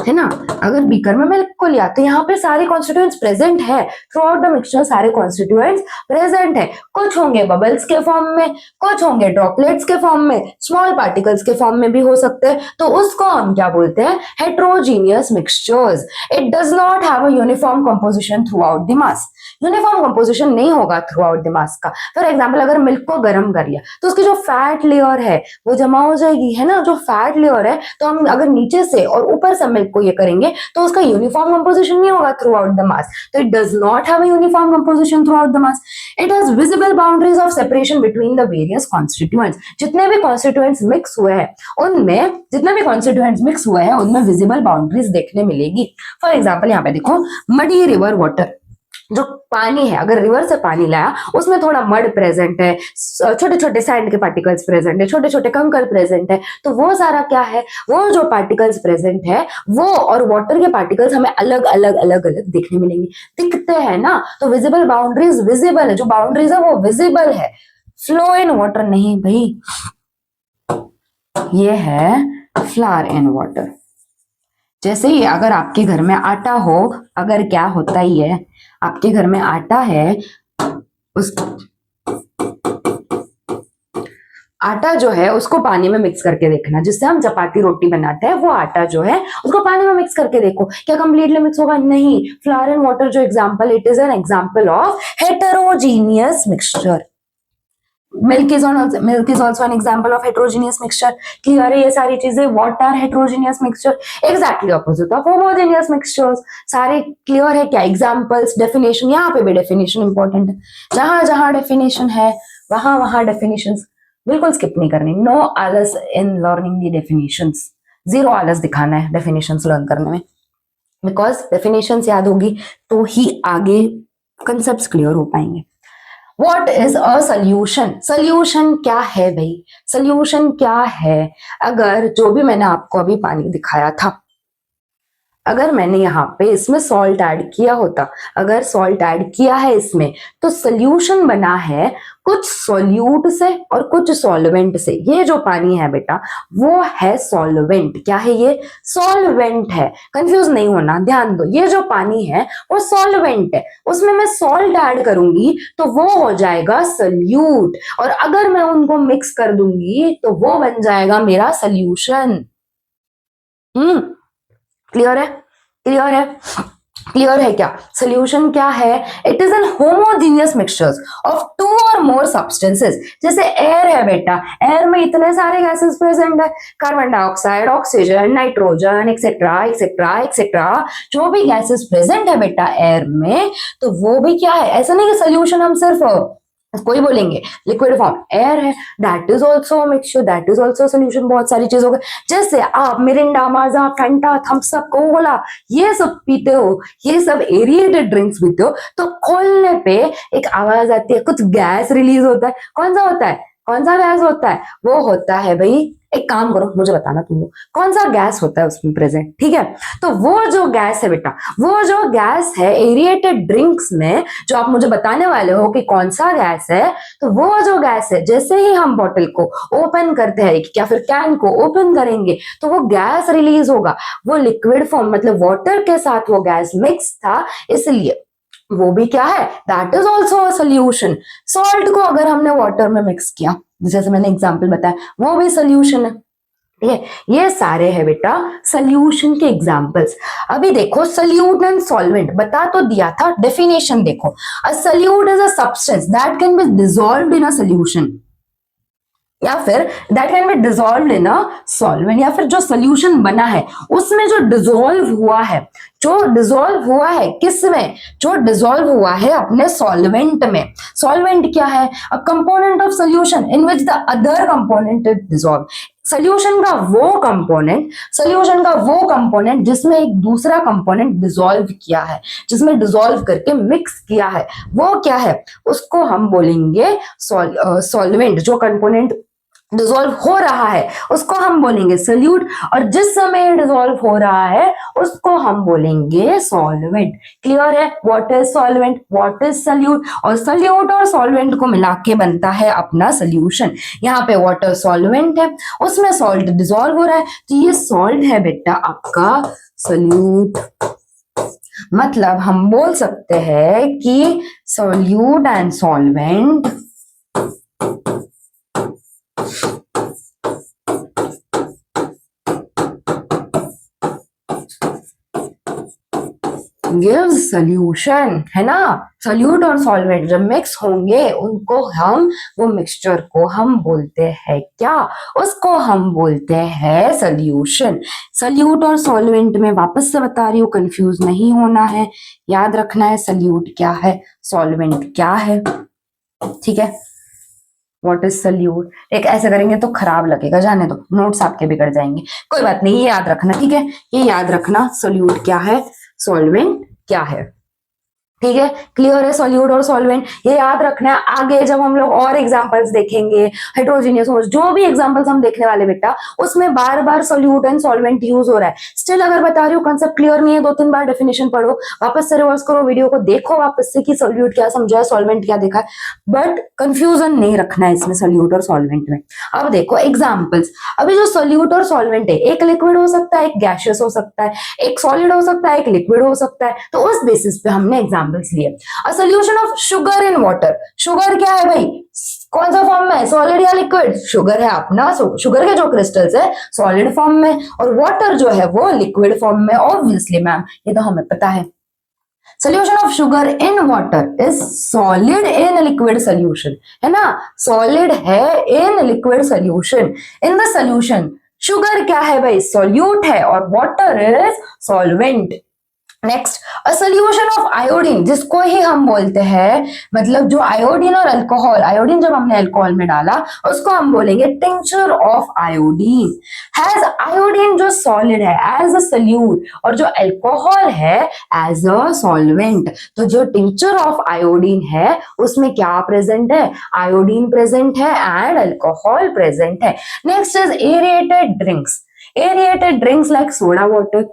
Speaker 1: है ना, अगर बीकर में मिल्क को लिया तो यहाँ पे सारे कॉन्स्टिट्यूएंट्स प्रेजेंट है, थ्रू आउट द मिक्सचर सारे कॉन्स्टिट्यूएंट्स प्रेजेंट है। कुछ होंगे बबल्स के फॉर्म में, कुछ होंगे ड्रॉपलेट्स के फॉर्म में, स्मॉल पार्टिकल्स के फॉर्म में भी हो सकते हैं। तो उसको हम क्या बोलते हैं? Heterogeneous mixtures. It does not have a uniform composition throughout the mass. Uniform composition नहीं होगा थ्रू आउट द मास का। फॉर एग्जाम्पल, अगर मिल्क को गर्म कर लिया तो उसकी जो फैट लेयर है वो जमा हो जाएगी, है ना। जो फैट लेयर है, तो हम अगर नीचे से और ऊपर से मिल्क को ये करेंगे तो उसका यूनिफॉर्म कंपोजिशन नहीं होगा थ्रू आउट द मास। तो it does not have a uniform composition throughout the mass. It has visible boundaries of separation between the various constituents. जितने भी कॉन्स्टिट्यूएंट्स मिक्स हुए हैं उनमें विजिबल बाउंड्रीज देखने मिलेगी। फॉर एग्जाम्पल यहाँ पे देखो, मडी रिवर वाटर, जो पानी है, अगर रिवर से पानी लाया उसमें थोड़ा मड प्रेजेंट है, छोटे छोटे सैंड के पार्टिकल्स प्रेजेंट है, छोटे छोटे कंकर प्रेजेंट है, तो वो सारा क्या है? वो जो पार्टिकल्स प्रेजेंट है वो और वाटर के पार्टिकल्स हमें अलग अलग अलग अलग देखने मिलेंगे, दिखते हैं ना। तो विजिबल बाउंड्रीज विजिबल है, जो बाउंड्रीज है वो विजिबल है। फ्लो इन वाटर नहीं भाई, ये है फ्लावर इन वाटर। जैसे ही अगर आपके घर में आटा हो, अगर क्या होता ही है, आपके घर में आटा है, उस आटा जो है उसको पानी में मिक्स करके देखना, जिससे हम चपाती रोटी बनाते हैं, वो आटा जो है उसको पानी में मिक्स करके देखो, क्या कंप्लीटली मिक्स होगा? नहीं। फ्लावर एंड वाटर जो example, it is an example of heterogeneous mixture. Milk is also an example of heterogeneous mixture. Clear है ये सारी चीजें? What are heterogeneous mixture? Exactly opposite of homogeneous mixtures. सारे clear है क्या? एग्जाम्पल्स, डेफिनेशन, यहाँ पे भी डेफिनेशन इंपॉर्टेंट है, जहां जहां डेफिनेशन है वहां वहां डेफिनेशन बिल्कुल स्किप नहीं करनी। नो आलस in learning the definitions, zero आलस दिखाना है डेफिनेशंस लर्न करने में, बिकॉज डेफिनेशंस याद होगी तो ही आगे कंसेप्ट्स क्लियर हो पाएंगे। What is a solution? Solution क्या है भाई? Solution क्या है? अगर जो भी मैंने आपको अभी पानी दिखाया था, अगर मैंने यहाँ पे इसमें सॉल्ट ऐड किया होता, अगर सॉल्ट ऐड किया है इसमें, तो सोल्यूशन बना है कुछ सॉल्यूट से और कुछ सॉल्वेंट से। ये जो पानी है बेटा वो है सॉल्वेंट। क्या है ये? सॉल्वेंट है। कंफ्यूज नहीं होना, ध्यान दो, ये जो पानी है वो सॉल्वेंट है, उसमें मैं सॉल्ट ऐड करूंगी तो वो हो जाएगा सॉल्यूट, और अगर मैं उनको मिक्स कर दूंगी तो वो बन जाएगा मेरा सोल्यूशन। क्लियर है? क्लियर है? क्लियर है क्या? सोल्यूशन क्या है? It is an homogeneous mixtures of two or more substances. जैसे एयर है बेटा, एयर में इतने सारे गैसेस प्रेजेंट है, carbon dioxide, oxygen, nitrogen, etcetera etcetera etcetera, जो भी गैसेस प्रेजेंट है बेटा एयर में, तो वो भी क्या है? ऐसा नहीं कि सोल्यूशन हम सिर्फ कोई बोलेंगे लिक्विड फॉर्म एयर है, that is also mixture, that is also solution. बहुत सारी चीजों का, जैसे आप मिरिंडा, माजा, फैंटा, थम्स अप, कोला ये सब पीते हो, ये सब एरिएटेड ड्रिंक्स पीते हो, तो खोलने पे एक आवाज आती है, कुछ गैस रिलीज होता है। कौन सा होता है? कौन सा गैस होता है? वो होता है भाई, एक काम करो मुझे बताना तुम लोग, कौन सा गैस होता है उसमें प्रेजेंट? ठीक है, तो वो जो गैस है बेटा, वो जो गैस है एरिएटेड ड्रिंक्स में, जो आप मुझे बताने वाले हो कि कौन सा गैस है, तो वो जो गैस है, जैसे ही हम बॉटल को ओपन करते हैं या फिर कैन को ओपन करेंगे तो वो गैस रिलीज होगा। वो लिक्विड फॉर्म मतलब वाटर के साथ वो गैस मिक्स था, इसलिए वो भी क्या है? That is also a solution. Salt को अगर हमने वाटर में मिक्स किया, जैसे मैंने एग्जांपल बताया, वो भी सोल्यूशन है। ठीक है, ये सारे है बेटा सोल्यूशन के एग्जांपल्स। अभी देखो सोल्यूट एंड सॉल्वेंट बता तो दिया था, डेफिनेशन देखो, a solute is a substance that can be dissolved in a solution, या फिर that can be dissolved in a solvent, या फिर जो सोल्यूशन बना है उसमें जो डिसॉल्व हुआ है, जो डिसॉल्व हुआ है किसमें? जो डिसॉल्व हुआ है अपने सॉल्वेंट में। सॉल्वेंट क्या है? A component of solution in which the other component is dissolve. Solution का वो कंपोनेंट जिसमें एक दूसरा कंपोनेंट डिसॉल्व किया है, जिसमें डिसॉल्व करके मिक्स किया है, वो क्या है? उसको हम बोलेंगे सॉल्वेंट। जो कंपोनेंट डिसॉल्व हो रहा है उसको हम बोलेंगे सोल्यूट, और जिस समय डिसॉल्व हो रहा है उसको हम बोलेंगे सॉल्वेंट। क्लियर है? What is solvent, what is solute, और सोल्यूट और सॉल्वेंट को मिला के बनता है अपना सोल्यूशन। यहाँ पे वाटर सॉल्वेंट है, उसमें सॉल्ट डिसॉल्व हो रहा है, तो ये सॉल्ट है बेटा आपका सोल्यूट। मतलब हम बोल सकते हैं कि solute and solvent gives solution, है ना? सोल्यूट और सॉल्वेंट जब मिक्स होंगे उनको हम, वो मिक्सचर को हम बोलते हैं क्या? उसको हम बोलते हैं सोल्यूशन। सोल्यूट और सॉल्वेंट में वापस से बता रही हूँ, कंफ्यूज नहीं होना है, याद रखना है सोल्यूट क्या है, सॉल्वेंट क्या है। ठीक है, व्हाट इज सोल्यूट? एक ऐसे करेंगे तो खराब लगेगा, जाने दो, नोट्स आपके बिगड़ जाएंगे, कोई बात नहीं, ये याद रखना। ठीक है, ये याद रखना, सोल्यूट क्या है, सॉल्वेंट क्या है। ठीक है, क्लियर है? सॉल्यूट और सॉल्वेंट ये याद रखना है। आगे जब हम लोग और एग्जांपल्स देखेंगे, हेट्रोजीनियस जो भी एग्जांपल्स हम देखने वाले बेटा, उसमें बार बार सॉल्यूट एंड सॉल्वेंट यूज हो रहा है। स्टिल अगर बता रही हूँ कंसेप्ट क्लियर नहीं है, 2-3 बार डेफिनेशन पढ़ो, वापस से रिवर्स करो वीडियो को, देखो वापस से कि सॉल्यूट क्या समझा है, सॉल्वेंट क्या देखा है, बट कंफ्यूजन नहीं रखना है इसमें सॉल्यूट और सॉल्वेंट में। अब देखो एग्जाम्पल्स, अभी जो सॉल्यूट और सॉल्वेंट है, एक लिक्विड हो सकता है, एक गैसियस हो सकता है, एक सॉलिड हो सकता है, एक लिक्विड हो सकता है, तो उस बेसिस पे हमने एग्जाम्पल्स लिए। A solution of sugar in water, sugar क्या है भाई, कौन सा फॉर्म में है, सॉलिड या लिक्विड? शुगर है अपना, शुगर के जो क्रिस्टल्स है सॉलिड फॉर्म में, और वाटर जो है वो लिक्विड फॉर्म में, ऑब्वियसली मैम, ये तो हमें पता है। Solution of sugar in water is solid in liquid solution, है ना, सॉलिड है in liquid solution. In the solution sugar क्या है भाई, सॉल्यूट है, और water is solvent. Next, a solution of iodine, जिसको ही हम बोलते हैं, मतलब जो आयोडीन और अल्कोहल, आयोडीन जब हमने अल्कोहल में डाला उसको हम बोलेंगे tincture of iodine. Has iodine जो सॉलिड है एज अ सोल्यूट, और जो अल्कोहल है एज अ सॉल्वेंट। तो जो टिंचर ऑफ आयोडीन है उसमें क्या प्रेजेंट है, आयोडीन प्रेजेंट है एंड अल्कोहल प्रेजेंट है। Next is aerated drinks, aerated drinks like soda water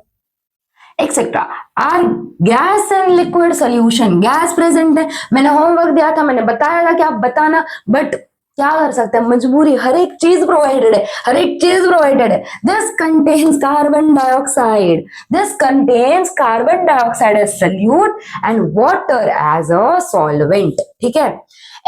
Speaker 1: etcetera are gas and liquid solution, gas present है। मैंने होमवर्क दिया था, मैंने बताया था कि आप बताना, बट क्या कर सकते हैं, मजबूरी, हर एक चीज प्रोवाइडेड है, हर एक चीज प्रोवाइडेड है। This contains carbon dioxide, this contains carbon dioxide as solute and water as a solvent, ठीक है।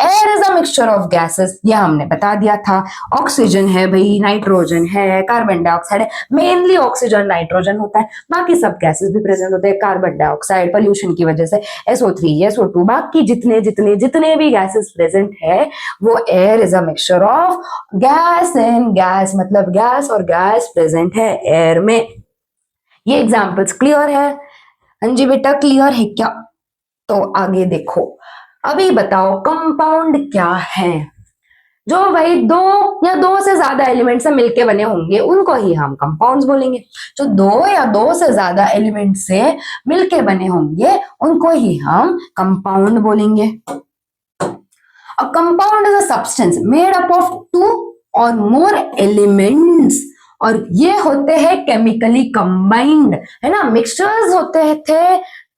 Speaker 1: Air is a mixture of gases, ये हमने बता दिया था। ऑक्सीजन है भाई, नाइट्रोजन है, कार्बन डाइऑक्साइड है, मेनली ऑक्सीजन नाइट्रोजन होता है, बाकी सब गैसेस भी प्रेजेंट होते हैं। कार्बन डाइऑक्साइड पोल्यूशन की वजह से SO3 SO2 बाकी जितने जितने जितने भी गैसेस प्रेजेंट है वो air is a mixture of gas and gas, मतलब गैस और गैस प्रेजेंट है एयर में। ये एग्जांपल्स क्लियर है? हाँ जी बेटा क्लियर है क्या? तो आगे देखो, अभी बताओ कंपाउंड क्या है। जो भाई दो या दो से ज्यादा एलिमेंट से मिलके बने होंगे उनको ही हम कंपाउंड्स बोलेंगे। जो दो या दो से ज्यादा एलिमेंट से मिलके बने होंगे उनको ही हम कंपाउंड बोलेंगे। A compound is a substance made up of two or more elements, और ये होते हैं केमिकली कंबाइंड, है ना। मिक्सचर्स होते थे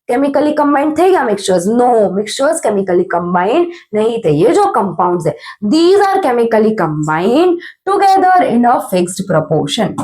Speaker 1: केमिकली कंबाइंड थे या mixtures? No, mixtures chemically combined नहीं थे। ये जो कंपाउंड्स है these are chemically combined together in a fixed proportion,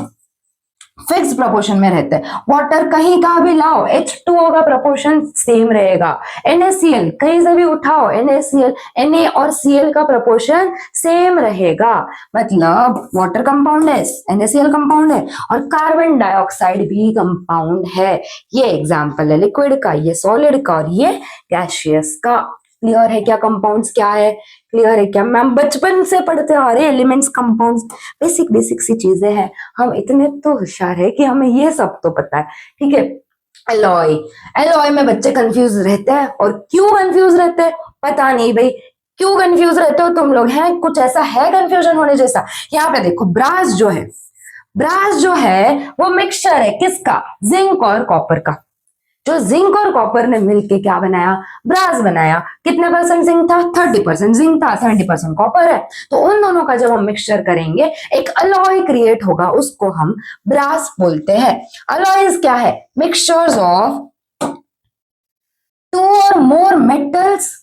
Speaker 1: fix proportion में रहते हैं। वाटर कहीं का भी लाओ H2O का प्रोपोर्शन सेम रहेगा। NaCl कहीं से भी उठाओ NaCl, Na और Cl का प्रोपोर्शन सेम रहेगा। मतलब वाटर कंपाउंड है, NaCl कंपाउंड है, और कार्बन डाइऑक्साइड भी कंपाउंड है। ये एग्जांपल है लिक्विड का, ये सॉलिड का, और ये गैसियस का। क्लियर है क्या कंपाउंड्स क्या है? क्लियर है क्या? मैम बचपन से पढ़ते आ रहे एलिमेंट्स, कंपाउंड्स, बेसिक बेसिक सी चीजें हैं, हम इतने तो होशियार है कि हमें ये सब तो पता है, ठीक है। एलॉय, एलॉय में बच्चे कंफ्यूज रहते हैं, और क्यों कंफ्यूज रहते हैं पता नहीं भाई, क्यों कंफ्यूज रहते हो तुम लोग? हैं कुछ ऐसा है कंफ्यूजन होने जैसा? यहाँ पे देखो ब्रास जो है, ब्रास जो है वो मिक्सचर है किसका, जिंक और कॉपर का। जो जिंक और कॉपर ने मिलके क्या बनाया, ब्रास बनाया। कितने परसेंट जिंक था, 30% जिंक था, 70% कॉपर है। तो उन दोनों का जब हम मिक्सचर करेंगे एक अलॉय क्रिएट होगा, उसको हम ब्रास बोलते हैं। अलॉयज क्या है, mixtures of two or more metals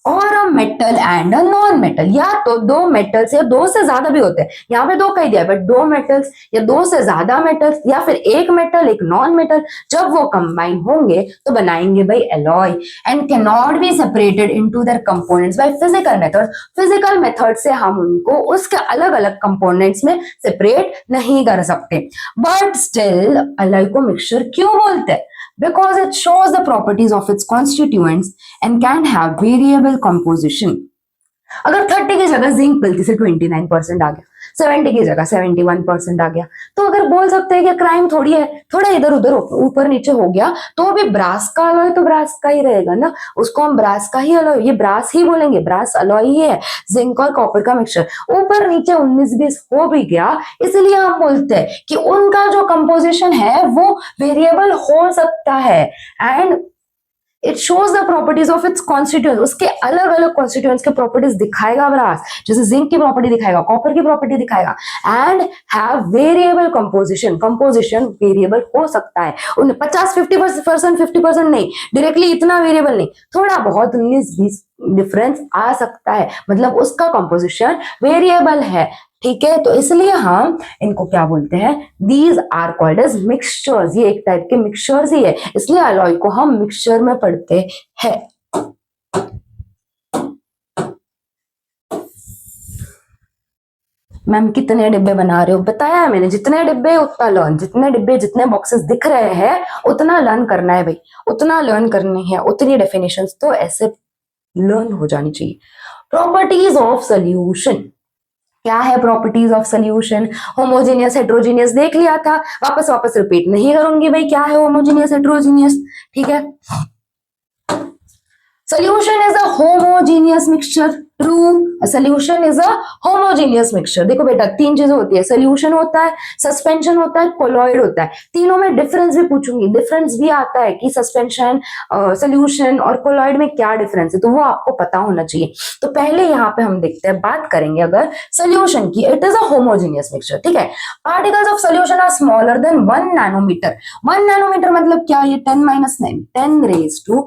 Speaker 1: और a metal and a non metal, या तो दो मेटल्स या दो से ज्यादा भी होते हैं, यहाँ पे दो कह दिया, बट दो मेटल्स या दो से ज्यादा मेटल्स, या फिर एक मेटल एक नॉन मेटल, जब वो कंबाइन होंगे तो बनाएंगे भाई alloy. And can not be separated into their components by physical method, physical method से हम उनको उसके अलग अलग कंपोनेंट्स में सेपरेट नहीं कर सकते। बट स्टिल एलॉय को मिक्सचर क्यों बोलते हैं? Because it shows the properties of its constituents and can have variable composition. अगर 30 की जगह जिंक गलती से 29% आ गया, 70 की जगह 71% आ गया, तो अगर बोल सकते हैं कि क्राइम थोड़ी है, थोड़ा इधर उधर ऊपर नीचे हो गया, तो भी ब्रास का अलॉय तो ब्रास का ही रहेगा ना, उसको हम ब्रास का ही अलॉय, ये ब्रास ही बोलेंगे, ब्रास अलॉय ही है, जिंक और कॉपर का मिक्सचर। ऊपर नीचे 19-20 हो भी गया, इसलिए हम बोलते हैं कि उनका जो कंपोजिशन है वो वेरिएबल हो सकता है। And it shows the properties of its constituents, उसके अलग अलग कॉन्स्टिट्यूएंट्स के प्रॉपर्टीज दिखाएगा ब्रास, जैसे जिंक की प्रॉपर्टी दिखाएगा, कॉपर की प्रॉपर्टी दिखाएगा। And have variable composition, composition variable हो सकता है, उन्हें 50-50% 50% नहीं, डायरेक्टली इतना वेरिएबल नहीं, थोड़ा बहुत 19-20 डिफरेंस आ सकता है, मतलब उसका कंपोजिशन वेरिएबल है, ठीक है। तो इसलिए हम इनको क्या बोलते हैं, these are called as mixtures, ये एक टाइप के मिक्सचर्स ही है, इसलिए अलॉय को हम मिक्सचर में पढ़ते हैं। मैम कितने डिब्बे बना रहे हो? बताया है मैंने, जितने डिब्बे उतना लर्न, जितने डिब्बे जितने बॉक्सेस दिख रहे हैं उतना लर्न करना है भाई, उतना लर्न करनी है, उतनी डेफिनेशंस तो ऐसे लर्न हो जानी चाहिए। प्रॉपर्टीज ऑफ सोल्यूशन, क्या है properties of solution? Homogeneous heterogeneous देख लिया था, वापस वापस रिपीट नहीं करूंगी भाई, क्या है होमोजेनियस हेट्रोजीनियस, ठीक है। Solution is a homogeneous mixture. True. A solution is a homogeneous mixture. देखो बेटा, तीन चीजें होती है, सोल्यूशन होता है, सस्पेंशन होता है, कोलॉइड होता है। तीनों में डिफरेंस भी पूछूंगी, डिफरेंस भी आता है कि सस्पेंशन, सोल्यूशन और कोलॉइड में क्या डिफरेंस है, तो वो आपको पता होना चाहिए। तो पहले यहाँ पे हम देखते हैं, बात करेंगे अगर सोल्यूशन की, it is a homogeneous mixture, ठीक है। Particles of solution are smaller than 1 nanometer. 1 nanometer मतलब क्या? ये 10⁻⁹, 10 raised to,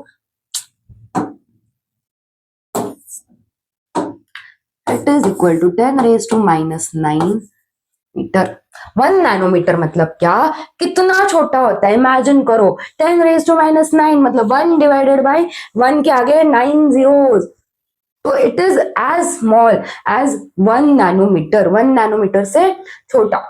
Speaker 1: it is equal to 10 raised to -9 metre. 1 nanometer मतलब क्या? कितना छोटा होता है, इमेजिन करो, 10 raised to -9 मतलब 1 डिवाइडेड बाय 1 के आगे 9 zeros, तो it is as small as 1 nanometer, 1 nanometer से छोटा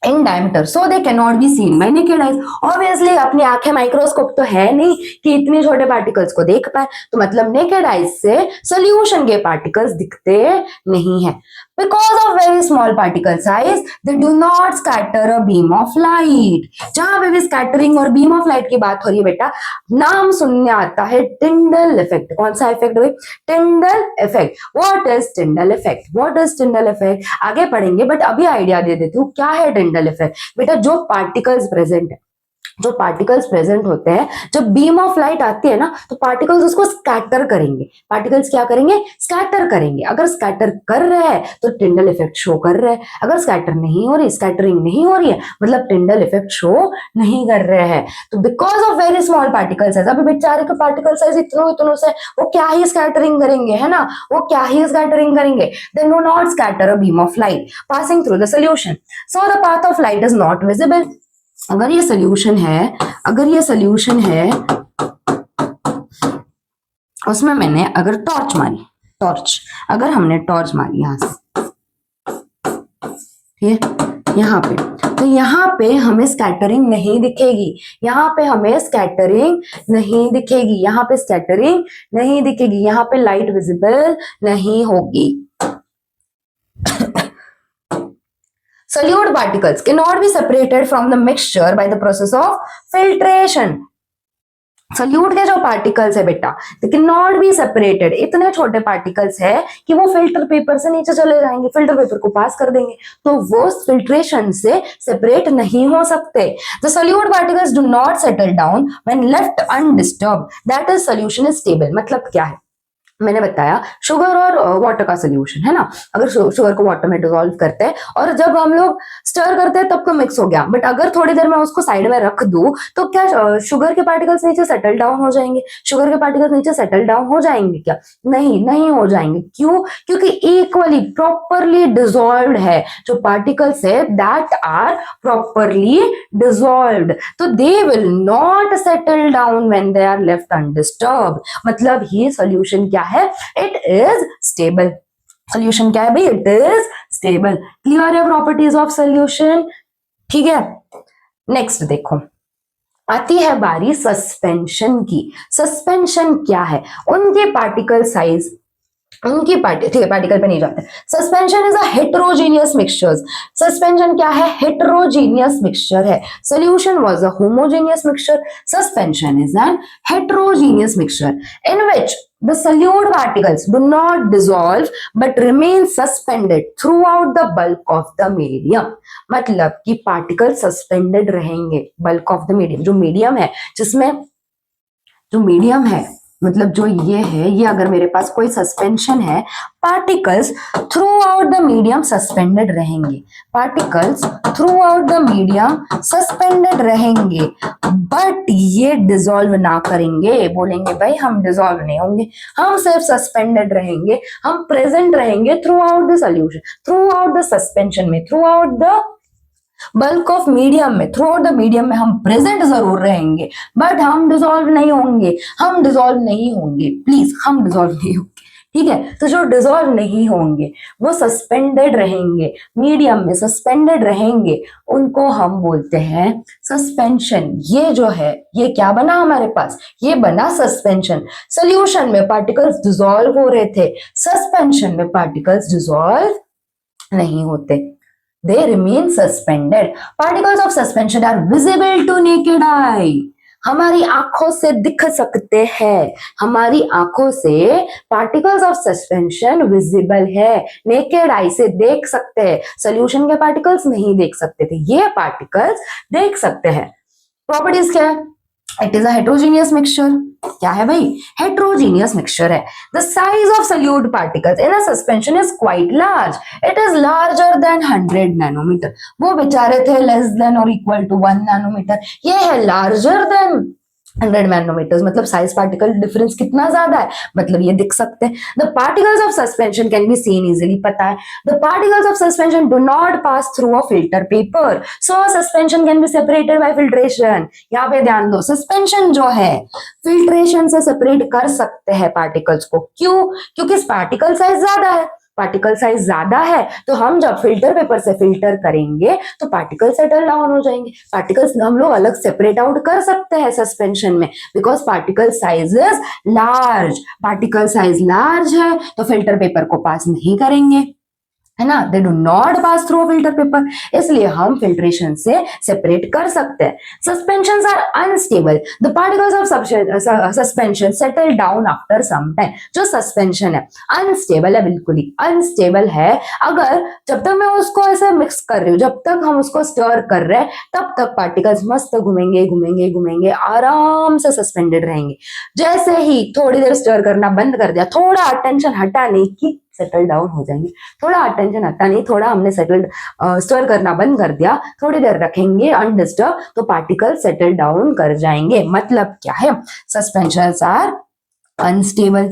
Speaker 1: in diameter, so they can not be seen by naked eyes. Obviously अपनी आंखें माइक्रोस्कोप तो है नहीं कि इतने छोटे पार्टिकल्स को देख पाए, तो मतलब नेकेड आइज से सोल्यूशन के पार्टिकल्स दिखते नहीं है। Because of very small particle size they do not scatter a beam of light. जहां पे भी स्कैटरिंग और बीम ऑफ लाइट की बात हो रही है बेटा, नाम सुनने आता है टिंडल इफेक्ट। कौन सा इफेक्ट भाई? Tyndall effect. What is Tyndall effect? What is Tyndall effect आगे पढ़ेंगे, बट अभी आइडिया दे देती हूँ क्या है टिंडल इफेक्ट। बेटा जो पार्टिकल्स प्रेजेंट है, जो पार्टिकल्स प्रेजेंट होते हैं, जब बीम ऑफ लाइट आती है ना, तो पार्टिकल्स उसको स्कैटर करेंगे। पार्टिकल्स क्या करेंगे? स्कैटर करेंगे। अगर स्कैटर कर रहे हैं तो टिंडल इफेक्ट शो कर रहे हैं, अगर स्कैटर नहीं हो रही, स्कैटरिंग नहीं हो रही है, मतलब टिंडल इफेक्ट शो नहीं कर रहे हैं। तो because of very small particles है, अभी बेचारे के पार्टिकल साइज इतनों से वो क्या ही स्कैटरिंग करेंगे, है ना, वो क्या ही स्कैटरिंग करेंगे। दे do not scatter a beam of light passing through the solution, so the path of light is not visible. अगर ये सोल्यूशन है, अगर ये सोल्यूशन है, उसमें मैंने अगर टॉर्च मारी, टॉर्च, अगर हमने टॉर्च मारी यहां से, ठीक है, यहाँ पे, तो यहाँ पे हमें स्कैटरिंग नहीं दिखेगी, यहाँ पे हमें स्कैटरिंग नहीं दिखेगी, यहाँ पे स्कैटरिंग नहीं दिखेगी, यहाँ पे लाइट विजिबल नहीं होगी। Solute particles cannot be separated from the mixture by the process of filtration. Solute के जो पार्टिकल्स है बेटा, दे कैन नॉट बी सेपरेटेड, इतने छोटे पार्टिकल्स है कि वो फिल्टर पेपर से नीचे चले जाएंगे, फिल्टर पेपर को पास कर देंगे, तो वो फिल्ट्रेशन से सेपरेट नहीं हो सकते। The solute particles do not settle down when left undisturbed, that is solution is stable. मतलब क्या है, मैंने बताया शुगर और वाटर का सोल्यूशन है ना, अगर शुगर को वाटर में डिसॉल्व करते हैं और जब हम लोग स्टर करते हैं तब तो मिक्स हो गया, बट अगर थोड़ी देर में उसको साइड में रख दूं तो क्या शुगर के पार्टिकल्स नीचे सेटल डाउन हो जाएंगे? शुगर के पार्टिकल्स नीचे सेटल डाउन हो जाएंगे क्या? नहीं, नहीं हो जाएंगे। क्यों? क्योंकि इक्वली प्रॉपरली डिसॉल्व्ड है, जो पार्टिकल्स है दैट आर प्रॉपरली डिसॉल्व्ड, तो they will not settle down when they are left undisturbed. मतलब ये सोल्यूशन क्या है? It is stable. सोल्यूशन क्या है भाई? It is stable. क्लियर है प्रॉपर्टीज ऑफ सोल्यूशन? ठीक है, नेक्स्ट देखो, आती है बारी सस्पेंशन की। सस्पेंशन क्या है? उनके पार्टिकल साइज, उनकी ठीक है, पार्टिकल पे नहीं जाते। Suspension is a heterogeneous mixtures. Suspension क्या है? हेटेरोजेनियस मिक्सचर है। Solution was a homogeneous mixture, suspension is an heterogeneous mixture in which the solute particles do not dissolve but remain suspended throughout the bulk of the medium। मतलब कि particle suspended रहेंगे bulk of the medium, जो medium है, जिसमें जो medium है, मतलब जो ये है, ये अगर मेरे पास कोई सस्पेंशन है, particles throughout the medium suspended रहेंगे, particles throughout the medium suspended रहेंगे, बट ये डिसॉल्व ना करेंगे। बोलेंगे भाई हम डिसॉल्व नहीं होंगे, हम सिर्फ सस्पेंडेड रहेंगे, हम प्रेजेंट रहेंगे throughout the solution, throughout the suspension में, throughout the bulk of medium में, थ्रू आउट द मीडियम में हम प्रेजेंट जरूर रहेंगे, बट हम डिसॉल्व नहीं होंगे, हम डिसॉल्व नहीं होंगे, प्लीज हम डिसॉल्व नहीं होंगे। ठीक है। तो जो डिसॉल्व नहीं होंगे वो सस्पेंडेड रहेंगे, मीडियम में सस्पेंडेड रहेंगे, उनको हम बोलते हैं सस्पेंशन। ये जो है ये क्या बना हमारे पास, ये बना सस्पेंशन। सोल्यूशन में पार्टिकल्स डिसॉल्व हो रहे थे, सस्पेंशन में पार्टिकल्स डिसॉल्व नहीं होते, they remain suspended. Particles of suspension are visible to naked eye. हमारी आंखों से दिख सकते हैं, हमारी आंखों से पार्टिकल्स ऑफ सस्पेंशन विजिबल है, नेकेड आई से देख सकते हैं। सोल्यूशन के पार्टिकल्स नहीं देख सकते थे, ये पार्टिकल्स देख सकते हैं। प्रॉपर्टीज क्या है, it is a heterogeneous mixture. क्या है भाई, हेट्रोजीनियस मिक्सचर है। The size of solute particles in a suspension is quite large, it is larger than 100 nanometer. वो बेचारे थे less than or equal to 1 nanometer, ये है लार्जर देन 100 नैनोमीटर्स। मतलब साइज पार्टिकल डिफरेंस कितना ज्यादा है, मतलब ये दिख सकते हैं। The particles of suspension can be seen easily, पता है। The particles of suspension do not pass through a filter paper, so suspension can be separated by filtration. यहाँ पे ध्यान दो, सस्पेंशन जो है फिल्ट्रेशन से सेपरेट कर सकते हैं पार्टिकल्स को। क्यों, क्योंकि पार्टिकल साइज ज्यादा है, पार्टिकल साइज ज्यादा है तो हम जब फिल्टर पेपर से फिल्टर करेंगे तो पार्टिकल सेटल डाउन हो जाएंगे, पार्टिकल्स हम लोग अलग सेपरेट आउट कर सकते हैं सस्पेंशन में, because particle size is large. Particle size large है तो फिल्टर पेपर को पास नहीं करेंगे, है ना, they do not pass through filter paper, इसलिए हम फिल्ट्रेशन से सेपरेट कर सकते हैं। Suspensions are unstable, the particles of suspension settle down after some time. जो सस्पेंशन है अनस्टेबल है, बिल्कुल ही अनस्टेबल है। अगर जब तक मैं उसको ऐसे मिक्स कर रही हूँ, जब तक हम उसको स्टर कर रहे हैं, तब तक पार्टिकल्स मस्त घूमेंगे घूमेंगे घूमेंगे, आराम से सस्पेंडेड रहेंगे। जैसे ही थोड़ी देर स्टर करना बंद कर दिया, थोड़ा टेंशन हटाने की, सेटल डाउन हो जाएंगे। थोड़ा टेंशन हटा नहीं, थोड़ा हमने सेटल्ड स्टर करना बंद कर दिया, थोड़ी देर रखेंगे अनडिस्टर्ब तो पार्टिकल सेटल डाउन कर जाएंगे। मतलब क्या है, suspensions are unstable.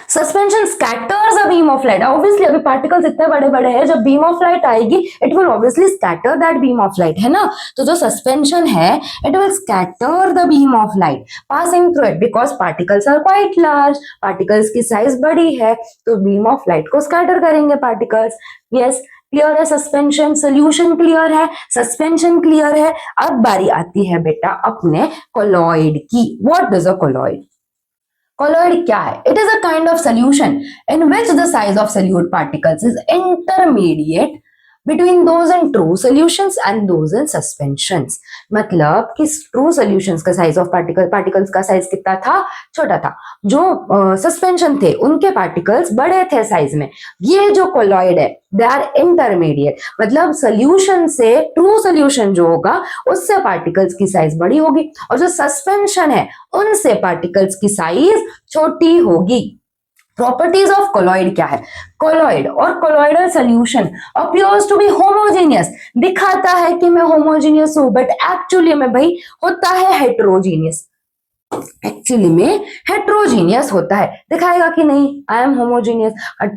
Speaker 1: Suspension scatters a beam of light, obviously अभी पार्टिकल्स इतने बड़े बड़े हैं, जब बीम ऑफ लाइट आएगी it will obviously scatter that beam of light, है ना। तो जो सस्पेंशन है it will scatter the beam of light passing through it, because particles are quite large, particles की साइज बड़ी है तो बीम ऑफ लाइट को स्कैटर करेंगे पार्टिकल्स। यस, क्लियर है सस्पेंशन, सोल्यूशन क्लियर है, सस्पेंशन क्लियर है। अब बारी आती है बेटा अपने कोलॉइड की। What is a colloid? Colloid क्या है? It is a kind of solution in which the size of solute particles is intermediate between those in true solutions and those in suspensions। मतलब कि true solutions का size of particles का size कितना था? छोटा था। जो सस्पेंशन थे उनके पार्टिकल्स बड़े थे साइज में। ये जो कोलॉइड है दे आर इंटरमीडिएट, मतलब सोल्यूशन से ट्रू सोल्यूशन जो होगा उससे पार्टिकल्स की साइज बड़ी होगी, और जो सस्पेंशन है उनसे पार्टिकल्स की साइज छोटी होगी। प्रॉपर्टीज ऑफ कोलॉइड क्या है? Colloid or colloidal solution appears to be homogeneous, दिखाता है कि मैं होमोजेनियस हूं, बट एक्चुअली में भाई होता है हेट्रोजीनियस। एक्चुअली में हेट्रोजीनियस होता है, दिखाएगा कि नहीं आई एम होमोजीनियस,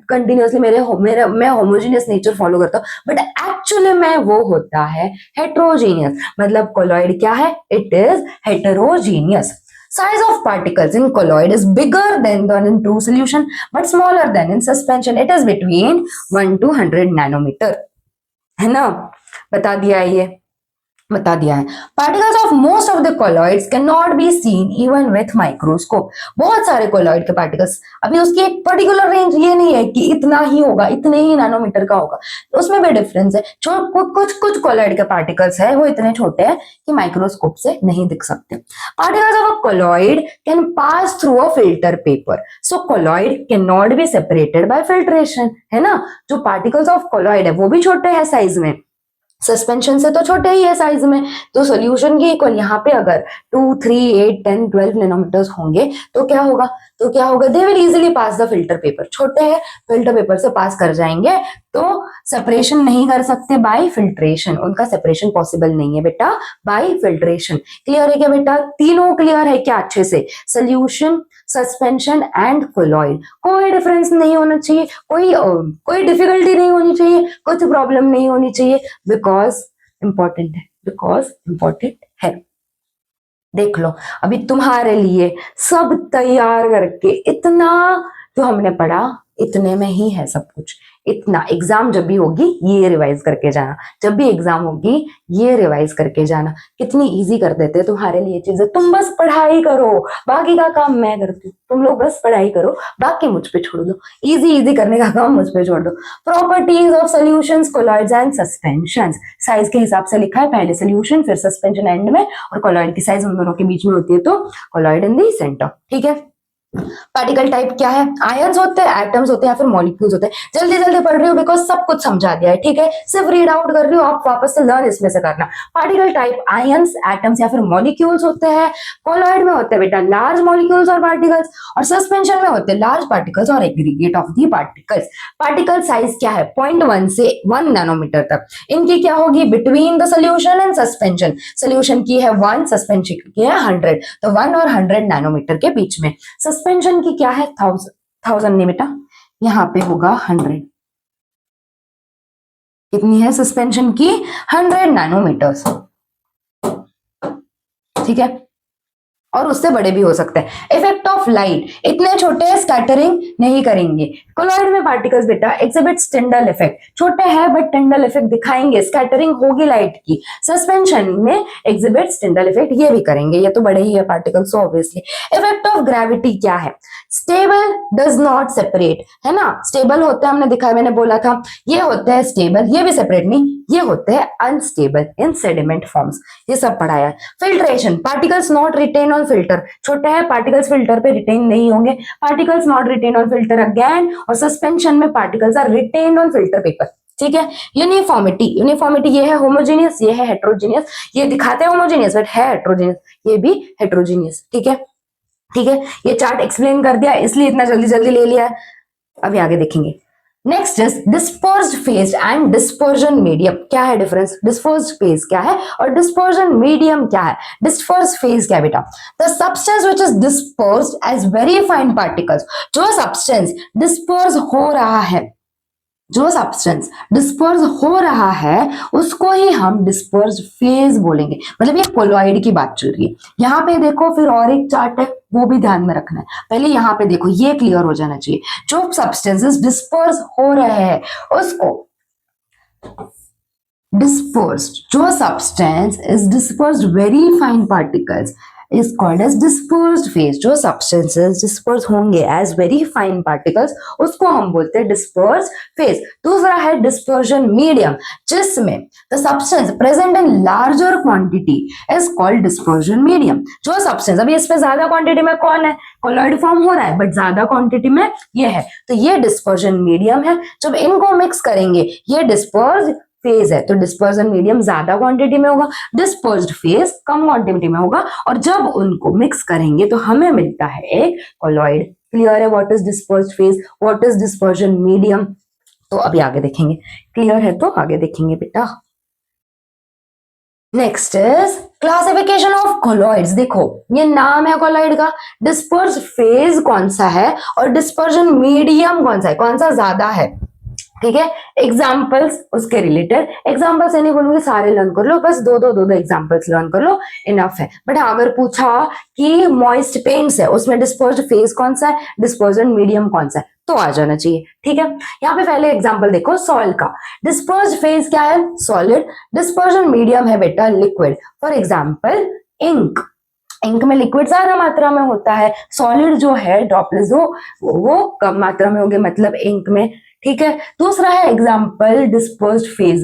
Speaker 1: कंटिन्यूअसली मैं होमोजीनियस नेचर फॉलो करता हूँ, बट एक्चुअली में वो होता है हेट्रोजीनियस। मतलब कोलॉइड क्या है? It is heterogeneous. Size of particles in colloid is bigger than in true solution but smaller than in suspension. It is between 1 to 100 nanometer, है ना। बता दिया है ये, बता दिया है। Particles of most of the colloids can not be scene even with microscope. बहुत सारे कोलॉइड के पार्टिकल्स, अभी उसकी एक पर्टिकुलर रेंज ये नहीं है कि इतना ही होगा, इतने ही नैनोमीटर का होगा, उसमें भी डिफरेंस है। कुछ कोलॉइड के पार्टिकल्स है वो इतने छोटे हैं कि माइक्रोस्कोप से नहीं दिख सकते। Particles of a colloid can pass through a filter paper, so colloid can not be separated by filtration, है ना। जो पार्टिकल्स ऑफ कोलॉइड है वो भी छोटे हैं साइज में, सस्पेंशन से तो छोटे ही है साइज में, तो सोल्यूशन की इक्वल यहाँ पे अगर 2, 3, 8, 10, 12 नैनोमीटर्स होंगे तो क्या होगा, they will easily pass the filter paper. छोटे हैं, फिल्टर पेपर से पास कर जाएंगे, तो सेपरेशन नहीं कर सकते बाय फिल्ट्रेशन, उनका सेपरेशन पॉसिबल नहीं है बेटा बाय फिल्ट्रेशन। क्लियर है क्या बेटा? तीनों क्लियर है क्या अच्छे से? Solution, suspension and colloid. कोई डिफरेंस नहीं होना चाहिए, कोई डिफिकल्टी नहीं होनी चाहिए, कुछ प्रॉब्लम नहीं होनी चाहिए, बिकॉज इंपॉर्टेंट है। देख लो, अभी तुम्हारे लिए सब तैयार करके, इतना जो हमने पढ़ा इतने में ही है सब कुछ। इतना एग्जाम जब भी होगी ये रिवाइज करके जाना, जब भी एग्जाम होगी ये रिवाइज करके जाना। कितनी इजी कर देते हैं तुम्हारे लिए चीजें। तुम बस पढ़ाई करो, बाकी का काम मैं करती हूँ। तुम लोग बस पढ़ाई करो, बाकी मुझ पे छोड़ दो। इजी इजी करने का काम मुझ पे छोड़ दो। Properties of solutions, colloids and suspensions. Size के हिसाब से लिखा है, पहले सोल्यूशन फिर सस्पेंशन एंड में, और कोलॉइड की साइज उन दोनों के बीच में होती है, तो कोलॉइड इन दी सेंटर। ठीक है। पार्टिकल टाइप क्या है? आयंस होते हैं, एटम्स होते हैं, या फिर मॉलिक्यूल्स होते हैं। जल्दी जल्दी पढ़ रही हो बिकॉज सब कुछ समझा दिया है। ठीक है, सिर्फ रीड आउट कर रही हो, आप वापस से लर्न इसमें से करना। पार्टिकल टाइप आयंस, एटम्स या फिर मॉलिक्यूल्स होते हैं। कोलॉइड में होते हैं बेटा लार्ज मॉलिक्यूल्स और पार्टिकल्स, और सस्पेंशन में होते हैं लार्ज पार्टिकल्स और aggregate of the particles. Particle size क्या है? 0.1 से 1 नैनोमीटर तक। इनकी क्या होगी? Between the solution and suspension. Solution की है 1, सस्पेंशन की है 100, तो 1 और 100 नैनोमीटर के बीच में। सस्पेंशन की क्या है? 1000 नहीं बेटा, यहां पे होगा 100। कितनी है सस्पेंशन की? 100 नैनोमीटर्स। ठीक है, और उससे बड़े भी हो सकते हैं। इफेक्ट ऑफ लाइट, इतने छोटे स्कैटरिंग नहीं करेंगे। कोलॉइड में पार्टिकल्स बेटा एग्जिबिट्स टिंडल इफेक्ट, छोटे हैं बट टिंडल इफेक्ट दिखाएंगे, स्कैटरिंग होगी लाइट की। सस्पेंशन में एग्जिबिट्स टिंडल इफेक्ट, ये भी करेंगे, ये तो बड़े ही है particles so obviously. Effect of gravity क्या है? स्टेबल, डज नॉट सेपरेट, है ना। स्टेबल होते हैं, हमने दिखाया, मैंने बोला था ये होते हैं स्टेबल, ये भी सेपरेट नहीं, ये होते हैं अनस्टेबल इन सेडिमेंट फॉर्म्स, ये सब पढ़ाया है। Filtration, particles not retain on filter, छोटे हैं पार्टिकल्स फिल्टर पे रिटेन नहीं होंगे। Particles not retain on filter again, और सस्पेंशन में particles are retain on filter paper. ठीक है। यूनिफॉर्मिटी, यूनिफॉर्मिटी ये है होमोजीनियस, ये है हेट्रोजीनियस। ये दिखाते हैं होमोजीनियस बट है हेट्रोजीनियस, ये भी हेट्रोजीनियस। ठीक है, ठीक है, ये चार्ट एक्सप्लेन कर दिया इसलिए इतना जल्दी जल्दी ले लिया है। अभी आगे देखेंगे। Next is dispersed phase and dispersion medium. क्या है डिफरेंस? डिस्पर्स्ड फेज क्या है और डिस्पर्जन मीडियम क्या है? डिस्पर्स्ड फेज क्या है बेटा? The substance which is dispersed as very fine particles, जो सब्सटेंस डिस्पर्स हो रहा है, जो सब्सटेंस डिस्पर्स हो रहा है उसको ही हम डिस्पर्स फेज बोलेंगे। मतलब ये कोलॉइड की बात चल रही है। यहाँ पे देखो, फिर और एक चार्ट है वो भी ध्यान में रखना है। पहले यहाँ पे देखो, ये क्लियर हो जाना चाहिए। जो सब्सटेंसेस डिस्पर्स हो रहे हैं उसको डिस्पर्स्ड, जो substance is dispersed very fine particles is called as dispersed phase। जो substances disperse होंगे as very fine particles उसको हम बोलते हैं dispersed phase। दूसरा है dispersion medium, जिसमें the substance present in larger quantity is called dispersion medium। जो substance, अभी इस पे ज्यादा क्वांटिटी में कौन है? कोलॉइड फॉर्म हो रहा है बट ज्यादा क्वांटिटी में ये है, तो ये dispersion medium है। जब इनको मिक्स करेंगे ये dispersed फेज है, तो डिस्पर्जन मीडियम ज्यादा क्वांटिटी में होगा, डिस्पर्स्ड फेज कम क्वांटिटी में होगा, और जब उनको मिक्स करेंगे तो हमें मिलता है एक कोलॉइड। क्लियर है what is dispersed phase, what is dispersion medium? तो अभी आगे देखेंगे। क्लियर है तो आगे देखेंगे बेटा। Next is classification of colloids. देखो ये नाम है कोलॉइड का, डिस्पर्स्ड फेज कौन सा है और डिस्पर्जन मीडियम कौन सा है, कौन सा ज्यादा है। ठीक है, एग्जाम्पल्स उसके रिलेटेड, एग्जाम्पल्स से नहीं बोलूंगी, सारे लर्न कर लो, बस दो एग्जाम्पल्स लर्न कर लो, इनफ है। बट अगर पूछा कि मॉइस्ट पेंट्स है उसमें डिस्पर्स्ड फेज कौन सा है, डिस्पर्जन मीडियम कौन सा है, तो आ जाना चाहिए। ठीक है, यहाँ पे पहले एग्जाम्पल देखो सॉइल का। डिस्पर्स्ड फेज क्या है? सॉलिड। डिस्पर्जन मीडियम है बेटा liquid. For example ink, ink में लिक्विड ज्यादा मात्रा में होता है, सॉलिड जो है ड्रॉपलेट्स वो कम मात्रा में होंगे, मतलब इंक में। ठीक है, दूसरा है एग्जाम्पल डिस्पर्स्ड फेज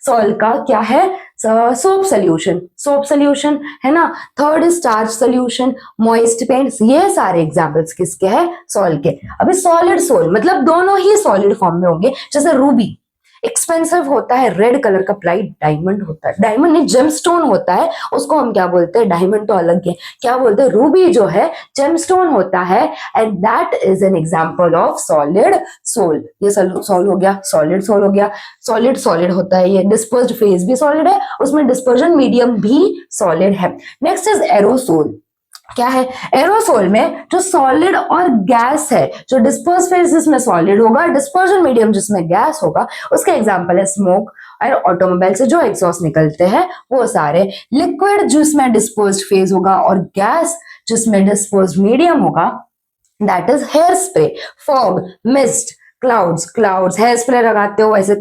Speaker 1: सॉल्ट का, क्या है? सोप सोल्यूशन, सोप सोल्यूशन है ना। Third starch solution, moist paints, ये सारे एग्जाम्पल्स किसके हैं? सॉल्ट के। अभी सॉलिड सोल मतलब दोनों ही सॉलिड फॉर्म में होंगे, जैसे रूबी एक्सपेंसिव होता है, रेड कलर का प्लाई डायमंड होता है, डायमंड नहीं जेमस्टोन होता है, उसको हम क्या बोलते हैं? डायमंड तो अलग है, क्या बोलते हैं? रूबी जो है जेमस्टोन होता है, and that is an example of solid sol. ये सोल हो गया, सॉलिड सोल हो गया। सॉलिड सॉलिड होता है ये, डिस्पर्स्ड फेज भी सॉलिड है, उसमें डिस्पर्जन मीडियम भी सॉलिड है। Next is aerosol. क्या है, एरोसोल में जो सॉलिड और गैस है, जो डिस्पर्स फेज जिसमें सॉलिड होगा, डिस्पर्जन मीडियम जिसमें गैस होगा, उसके एग्जांपल है स्मोक और ऑटोमोबाइल से जो एग्जॉस्ट निकलते हैं वो सारे। लिक्विड जिसमें डिस्पर्स्ड फेज होगा और गैस जिसमें डिस्पर्स्ड मीडियम होगा, that is hair spray, fog, mist, clouds hair spray लगाते हो ऐसे,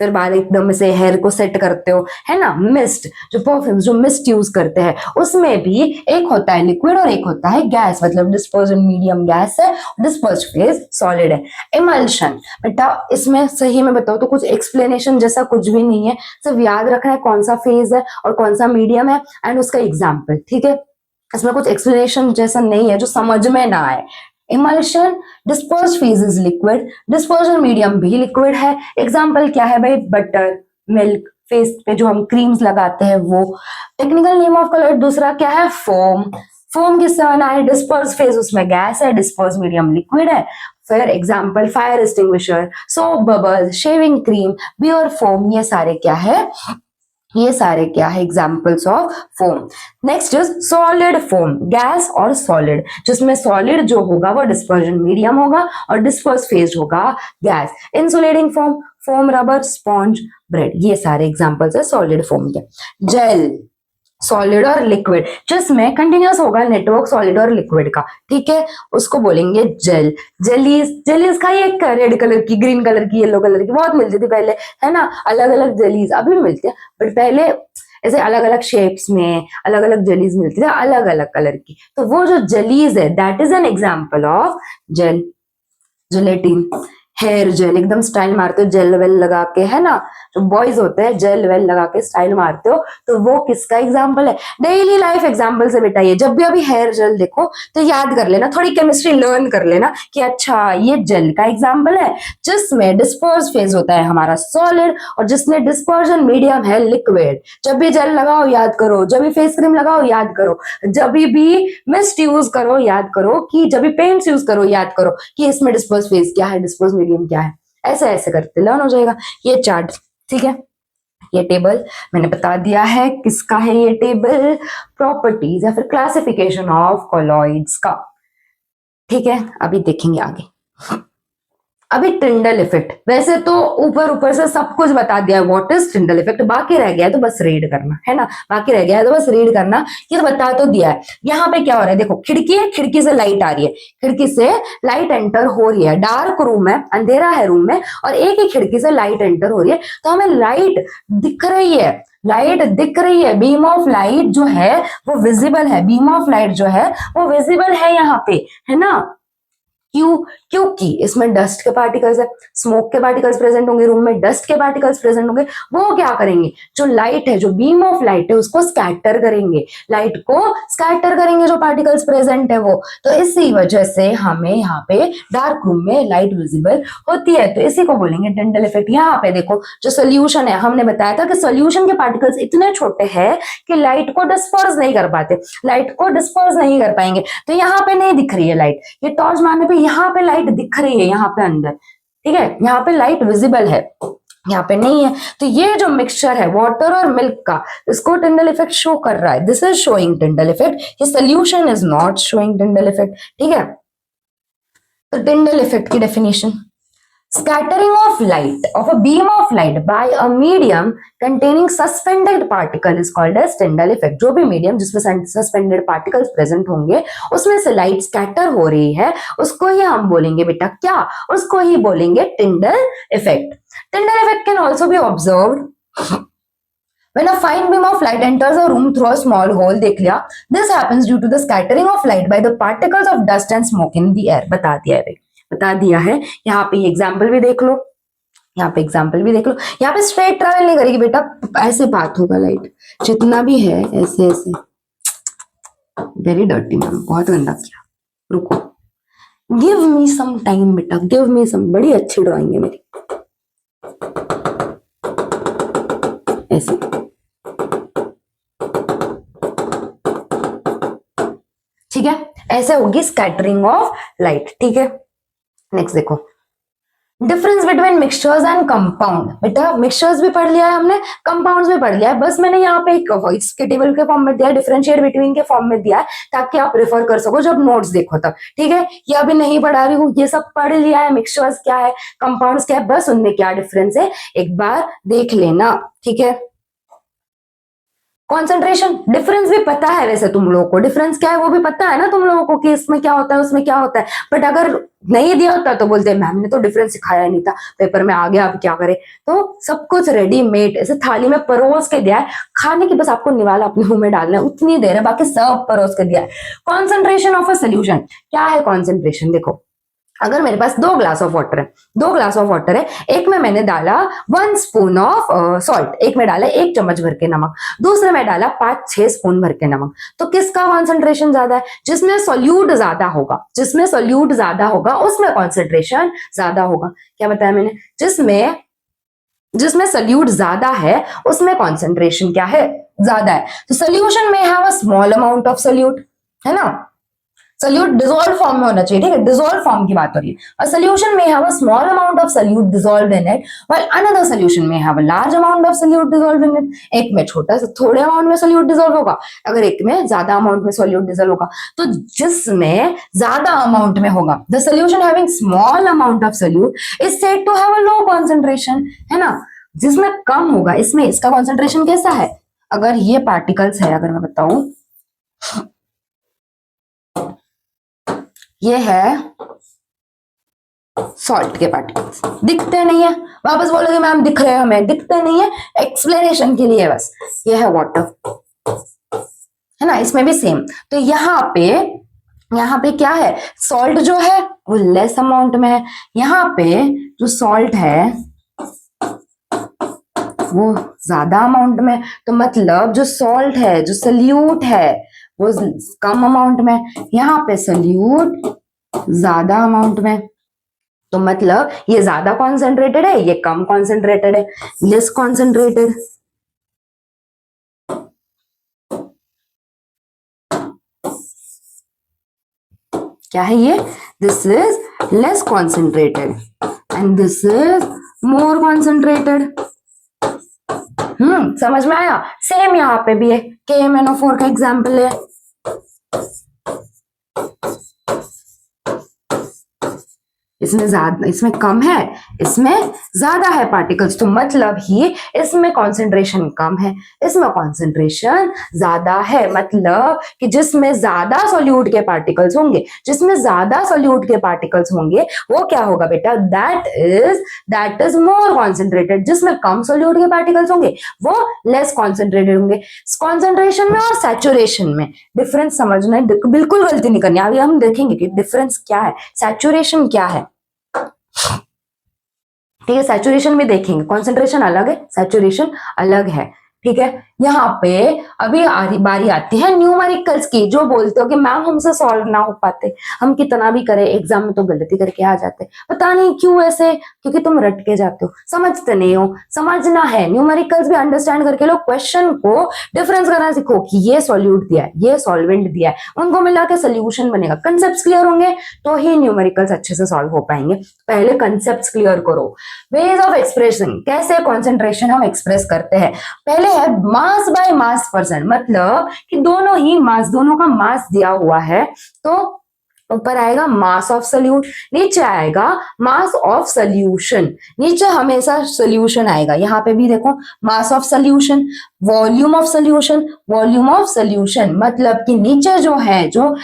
Speaker 1: फिर बाद एकदम से हेयर को सेट करते हो, है ना। मिस्ट, जो परफ्यूम्स जो मिस्ट यूज करते हैं उसमें भी एक होता है लिक्विड और एक होता है गैस, मतलब डिस्पर्जन मीडियम गैस है, डिस्पर्स फेज सॉलिड है। इमल्शन, बेटा इसमें सही में बताओ तो कुछ एक्सप्लेनेशन जैसा कुछ भी नहीं है, सिर्फ याद रखना है कौन सा फेज है और कौन सा मीडियम है एंड उसका एग्जाम्पल, ठीक है। इसमें कुछ एक्सप्लेनेशन जैसा नहीं है जो समझ में ना आए। Emulsion, disperse phase is liquid, dispersion medium भी लिक्विड है। एग्जाम्पल क्या है भाई, बटर, मिल्क, फेस पे जो हम क्रीम्स लगाते हैं वो। टेक्निकल नेम ऑफ कलर दूसरा क्या है, फोम। फोम किससे बना है, डिस्पर्स फेज उसमें गैस है, डिस्पर्स मीडियम लिक्विड है। फिर example fire extinguisher, soap bubbles, shaving cream, beer foam, ये सारे क्या है, ये सारे क्या है examples of foam. Next is solid foam, gas और सॉलिड, जिसमें सॉलिड जो होगा वो डिस्पर्जन मीडियम होगा और डिस्पर्स फेज होगा gas. Insulating foam, foam rubber, sponge, bread, ये सारे एग्जाम्पल्स है सॉलिड फोम के। जेल, सॉलिड और लिक्विड, जिसमें कंटिन्यूअस होगा नेटवर्क सॉलिड और लिक्विड का, ठीक है, उसको बोलेंगे जेल। जेलीज का एक रेड कलर की, ग्रीन कलर की, येलो कलर की बहुत मिलती थी पहले, है ना, अलग अलग जेलीज अभी भी मिलती है, बट पहले ऐसे अलग अलग शेप्स में अलग अलग जेलीज मिलती थी अलग अलग कलर की। तो वो जो जेलीज है that is an example of gel. Gelatin, hair gel, एकदम स्टाइल मारते हो जेल वेल लगा के, है ना, जो बॉयज होते हैं जेल वेल लगा के स्टाइल मारते हो, तो वो किसका एग्जाम्पल है, डेली लाइफ एग्जाम्पल से बेटा। ये जब भी अभी हेयर जेल देखो तो याद कर लेना, थोड़ी केमिस्ट्री लर्न कर लेना कि अच्छा ये जेल का एग्जाम्पल है जिसमें डिस्पर्स फेज होता है हमारा सॉलिड और जिसमें डिस्पर्जन मीडियम है लिक्विड। जब भी जेल लगाओ याद करो, जब भी फेस क्रीम लगाओ याद करो, जब भी मिस्ट यूज करो याद करो, कि जब भी पेंट्स यूज करो याद करो कि इसमें डिस्पर्स फेज क्या है, डिस्पर्स मीडियम क्या है, ऐसे ऐसे करते लर्न हो जाएगा ये चार्ट, ठीक है। ये टेबल मैंने बता दिया है किसका है, ये टेबल प्रॉपर्टीज या फिर क्लासिफिकेशन ऑफ कॉलॉइड्स का, ठीक है। अभी देखेंगे आगे। अभी टिंडल इफेक्ट, वैसे तो ऊपर ऊपर से सब कुछ बता दिया है व्हाट इज टिंडल इफेक्ट, बाकी रह गया है तो बस रीड करना, है ना, बाकी रह गया है तो बस रीड करना, ये तो बता तो दिया है। यहाँ पे क्या हो रहा है, देखो खिड़की है, खिड़की से लाइट आ रही है, खिड़की से लाइट एंटर हो रही है, डार्क रूम है, अंधेरा है रूम में, और एक ही खिड़की से लाइट एंटर हो रही है, तो हमें लाइट दिख रही है, लाइट दिख रही है, बीम ऑफ लाइट जो है वो विजिबल है, बीम ऑफ लाइट जो है वो विजिबल है यहाँ पे, है ना। क्यों, क्योंकि इसमें डस्ट के पार्टिकल्स है, स्मोक के पार्टिकल्स प्रेजेंट होंगे रूम में, डस्ट के पार्टिकल्स प्रेजेंट होंगे, वो क्या करेंगे, जो लाइट है, जो बीम ऑफ लाइट है उसको स्कैटर करेंगे, लाइट को स्कैटर करेंगे जो पार्टिकल्स प्रेजेंट है वो। तो इसी वजह से हमें यहाँ पे डार्क रूम में लाइट विजिबल होती है, तो इसी को बोलेंगे टिंडल इफेक्ट। यहाँ पे देखो जो सोल्यूशन है, हमने बताया था कि सोल्यूशन के पार्टिकल्स इतने छोटे हैं कि लाइट को डिस्पर्स नहीं कर पाते, लाइट को डिस्पर्स नहीं कर पाएंगे, तो यहाँ पे नहीं दिख रही है लाइट, ये टॉर्च मारने पे यहाँ पे लाइट दिख रही है, यहाँ पे अंदर, ठीक है, यहाँ पे लाइट विजिबल है, यहाँ पे नहीं है। तो ये जो मिक्सचर है वाटर और मिल्क का, इसको टिंडल इफेक्ट शो कर रहा है, this is showing Tyndall effect, ये solution is not showing Tyndall effect, ठीक है। तो टिंडल इफेक्ट की definition, scattering of light of a beam of light by a medium containing suspended particle is called as Tyndall effect। जो भी medium जिसमें suspended particles present होंगे उसमें से लाइट स्कैटर हो रही है, उसको ही हम बोलेंगे बेटा क्या, उसको ही बोलेंगे Tyndall effect. Tyndall effect can also be observed when a fine beam of light enters a room through a small hole, देख लिया, this happens due to the scattering of light by the particles of dust and smoke in the air। बता दिया है भाई, बता दिया है। यहाँ पे एग्जाम्पल भी देख लो, यहाँ पे एग्जाम्पल भी देख लो, यहाँ पे स्ट्रेट ट्रेवल नहीं करेगी बेटा, ऐसे पाथ होगा लाइट, जितना भी है ऐसे ऐसे। वेरी डर्टी मैम, बहुत गंदा किया, रुको, गिव मी सम टाइम बेटा, गिव मी सम, बड़ी अच्छी ड्राइंग है मेरी, ऐसे। ठीक है, ऐसे होगी स्कैटरिंग ऑफ लाइट, ठीक है। नेक्स्ट देखो, difference between mixtures and compound. बेटा मिक्सचर्स भी पढ़ लिया है हमने, कंपाउंड्स भी पढ़ लिया है, बस मैंने यहाँ पे एक इसके टेबल के फॉर्म में दिया है, डिफरेंशिएट बिटवीन के फॉर्म में दिया है ताकि आप रेफर कर सको जब नोट्स देखो तब। ठीक है, ये अभी नहीं पढ़ा रही हूँ, ये सब पढ़ लिया है, मिक्सचर्स क्या है, कंपाउंड्स क्या है, बस उनमें क्या डिफरेंस है एक बार देख लेना। ठीक है, कॉन्सेंट्रेशन डिफरेंस भी पता है, वैसे तुम लोगों को डिफरेंस क्या है वो भी पता है ना तुम लोगों को कि इसमें क्या होता है उसमें क्या होता है, बट अगर नहीं दिया होता तो बोलते हैं मैम ने तो डिफरेंस सिखाया नहीं था, पेपर में आ गया अब क्या करे। तो सब कुछ रेडीमेड ऐसे थाली में परोस के दिया है, खाने की बस आपको निवाला अपने मुंह में डालना है, उतनी देर है, बाकी सब परोस के दिया है। कॉन्सेंट्रेशन ऑफ अ सोल्यूशन क्या है, कॉन्सेंट्रेशन देखो, अगर मेरे पास 2 ग्लास ऑफ वाटर है, 2 ग्लास ऑफ वाटर है, एक में मैंने डाला 1 स्पून ऑफ सॉल्ट, एक में डाला 1 चम्मच भर के नमक, दूसरे में डाला 5-6 स्पून भर के नमक, तो किसका कॉन्सेंट्रेशन ज्यादा है, जिसमें सोल्यूट ज्यादा होगा, जिसमें सोल्यूट ज्यादा होगा उसमें कॉन्सेंट्रेशन ज्यादा होगा। क्या बताया मैंने, जिसमें सोल्यूट ज्यादा है उसमें कॉन्सेंट्रेशन क्या है, ज्यादा है। तो सोल्यूशन में have a small amount of solute, है ना, सोल्यूट डिसॉल्व फॉर्म में होना चाहिए, ठीक है, डिसॉल्व फॉर्म की बात हो रही है। अ सोल्यूशन में have a small amount of solute dissolved in it while another solution में have a large amount of solute dissolved in it. एक में छोटा सा थोड़े अमाउंट में सोल्यूट डिसॉल्व होगा, अगर एक में ज्यादा अमाउंट में सोल्यूट डिसॉल्व होगा, तो जिसमें ज्यादा अमाउंट में होगा, the solution having small amount of solute is said to have a low concentration, है ना। जिसमें कम होगा इसमें इसका कॉन्सेंट्रेशन कैसा है, अगर ये पार्टिकल्स है, अगर मैं बताऊं ये है सॉल्ट के पार्टिकल्स, दिखते नहीं है, वापस बोलोगे मैम दिख रहे हैं हमें, दिखते नहीं है, एक्सप्लेनेशन के लिए बस। ये है वाटर, है ना, इसमें भी सेम। तो यहाँ पे क्या है, सॉल्ट जो है वो लेस अमाउंट में है, यहाँ पे जो सॉल्ट है वो ज्यादा अमाउंट में, तो मतलब जो सॉल्ट है, जो सोल्यूट है वो कम अमाउंट में, यहाँ पे सोल्यूट ज्यादा अमाउंट में, तो मतलब ये ज्यादा कॉन्सेंट्रेटेड है, ये कम कॉन्सेंट्रेटेड है, लेस कॉन्सेंट्रेटेड। क्या है ये, this is less concentrated and this is more concentrated. समझ में आया। सेम यहाँ पे भी है, KMnO4 का एग्जाम्पल है, इसमें ज्यादा, इसमें कम है, इसमें ज्यादा है पार्टिकल्स, तो मतलब ही इसमें कॉन्सेंट्रेशन कम है, इसमें कॉन्सेंट्रेशन ज्यादा है, मतलब कि जिसमें ज्यादा सोल्यूट के पार्टिकल्स होंगे, जिसमें ज्यादा सोल्यूट के पार्टिकल्स होंगे वो क्या होगा बेटा, दैट इज मोर कॉन्सेंट्रेटेड। जिसमें कम सोल्यूट के पार्टिकल्स होंगे वो लेस कॉन्सेंट्रेटेड होंगे। कॉन्सेंट्रेशन में और सैचुरेशन में डिफरेंस समझना है, बिल्कुल गलती नहीं करनी। अभी हम देखेंगे कि डिफरेंस क्या है, सैचुरेशन क्या है, ठीक है, सैचुरेशन भी देखेंगे, कॉन्सेंट्रेशन अलग है, सैचुरेशन अलग है, ठीक है। यहाँ पे अभी बारी आती है न्यूमेरिकल्स की, जो बोलते हो कि मैम हमसे सॉल्व ना हो पाते, हम कितना भी करें एग्जाम में तो गलती करके आ जाते, पता नहीं क्यों ऐसे, क्योंकि तुम रट के जाते हो, समझते नहीं हो। समझना है, न्यूमेरिकल्स भी अंडरस्टैंड करके लो, क्वेश्चन को डिफरेंस करना सीखो कि ये सॉल्यूट दिया है, ये सॉल्वेंट दिया है, उनको मिला के सोल्यूशन बनेगा। कंसेप्ट क्लियर होंगे तो ही न्यूमेरिकल्स अच्छे से सॉल्व हो पाएंगे। पहले कंसेप्ट क्लियर करो। वेज ऑफ एक्सप्रेशन, कैसे कॉन्सेंट्रेशन हम एक्सप्रेस करते हैं, पहले है मास बाय मास परसेंट, मतलब कि दोनों ही मास, दोनों का मास दिया हुआ है, तो ऊपर आएगा मास ऑफ सोल्यूट, नीचे आएगा मास ऑफ सोल्यूशन, नीचे हमेशा सोल्यूशन आएगा। यहाँ पे भी देखो मास of solution, volume of solution, volume of solution, मतलब कि नीचे जो है, जो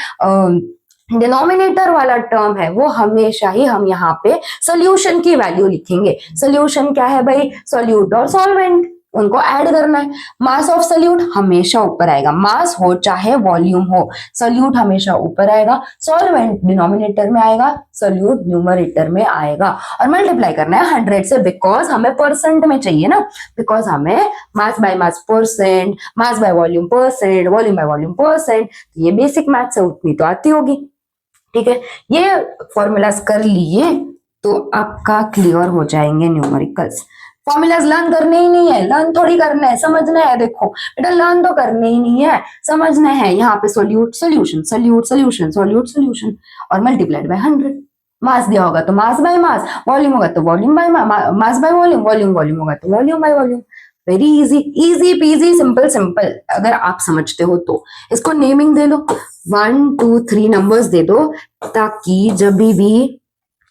Speaker 1: डिनोमिनेटर वाला टर्म है वो हमेशा ही हम यहाँ पे सोल्यूशन की वैल्यू लिखेंगे। सोल्यूशन क्या है भाई, सोल्यूट और सॉल्वेंट, उनको ऐड करना है। मास ऑफ सोल्यूट हमेशा ऊपर आएगा, मास हो चाहे वॉल्यूम हो, सोल्यूट हमेशा ऊपर आएगा, सॉल्वेंट डिनोमिनेटर में आएगा, सोल्यूट न्यूमरेटर में आएगा, और मल्टीप्लाई करना है 100 से, बिकॉज हमें परसेंट में चाहिए ना, बिकॉज हमें mass by mass percent, mass by volume percent, volume by volume percent, ये बेसिक मैथ से उतनी तो आती होगी, ठीक है। ये फॉर्मूलाज कर लिए तो आपका क्लियर हो जाएंगे न्यूमेरिकल्स। फॉर्मूलाज लर्न करने ही नहीं है, लर्न थोड़ी करना है, समझना है। देखो बेटा लर्न तो करने ही नहीं है, समझना है। यहाँ पे solute solution, solute solution, solute solution और मल्टीप्लाइड बाय 100, मास दिया होगा तो मास बाय मास, वॉल्यूम होगा तो volume by mass by volume, volume volume होगा तो volume by volume. Very easy, easy PG, simple simple. अगर आप समझते हो तो इसको naming they low, 1 2 3 numbers they दो, ताकि जब भी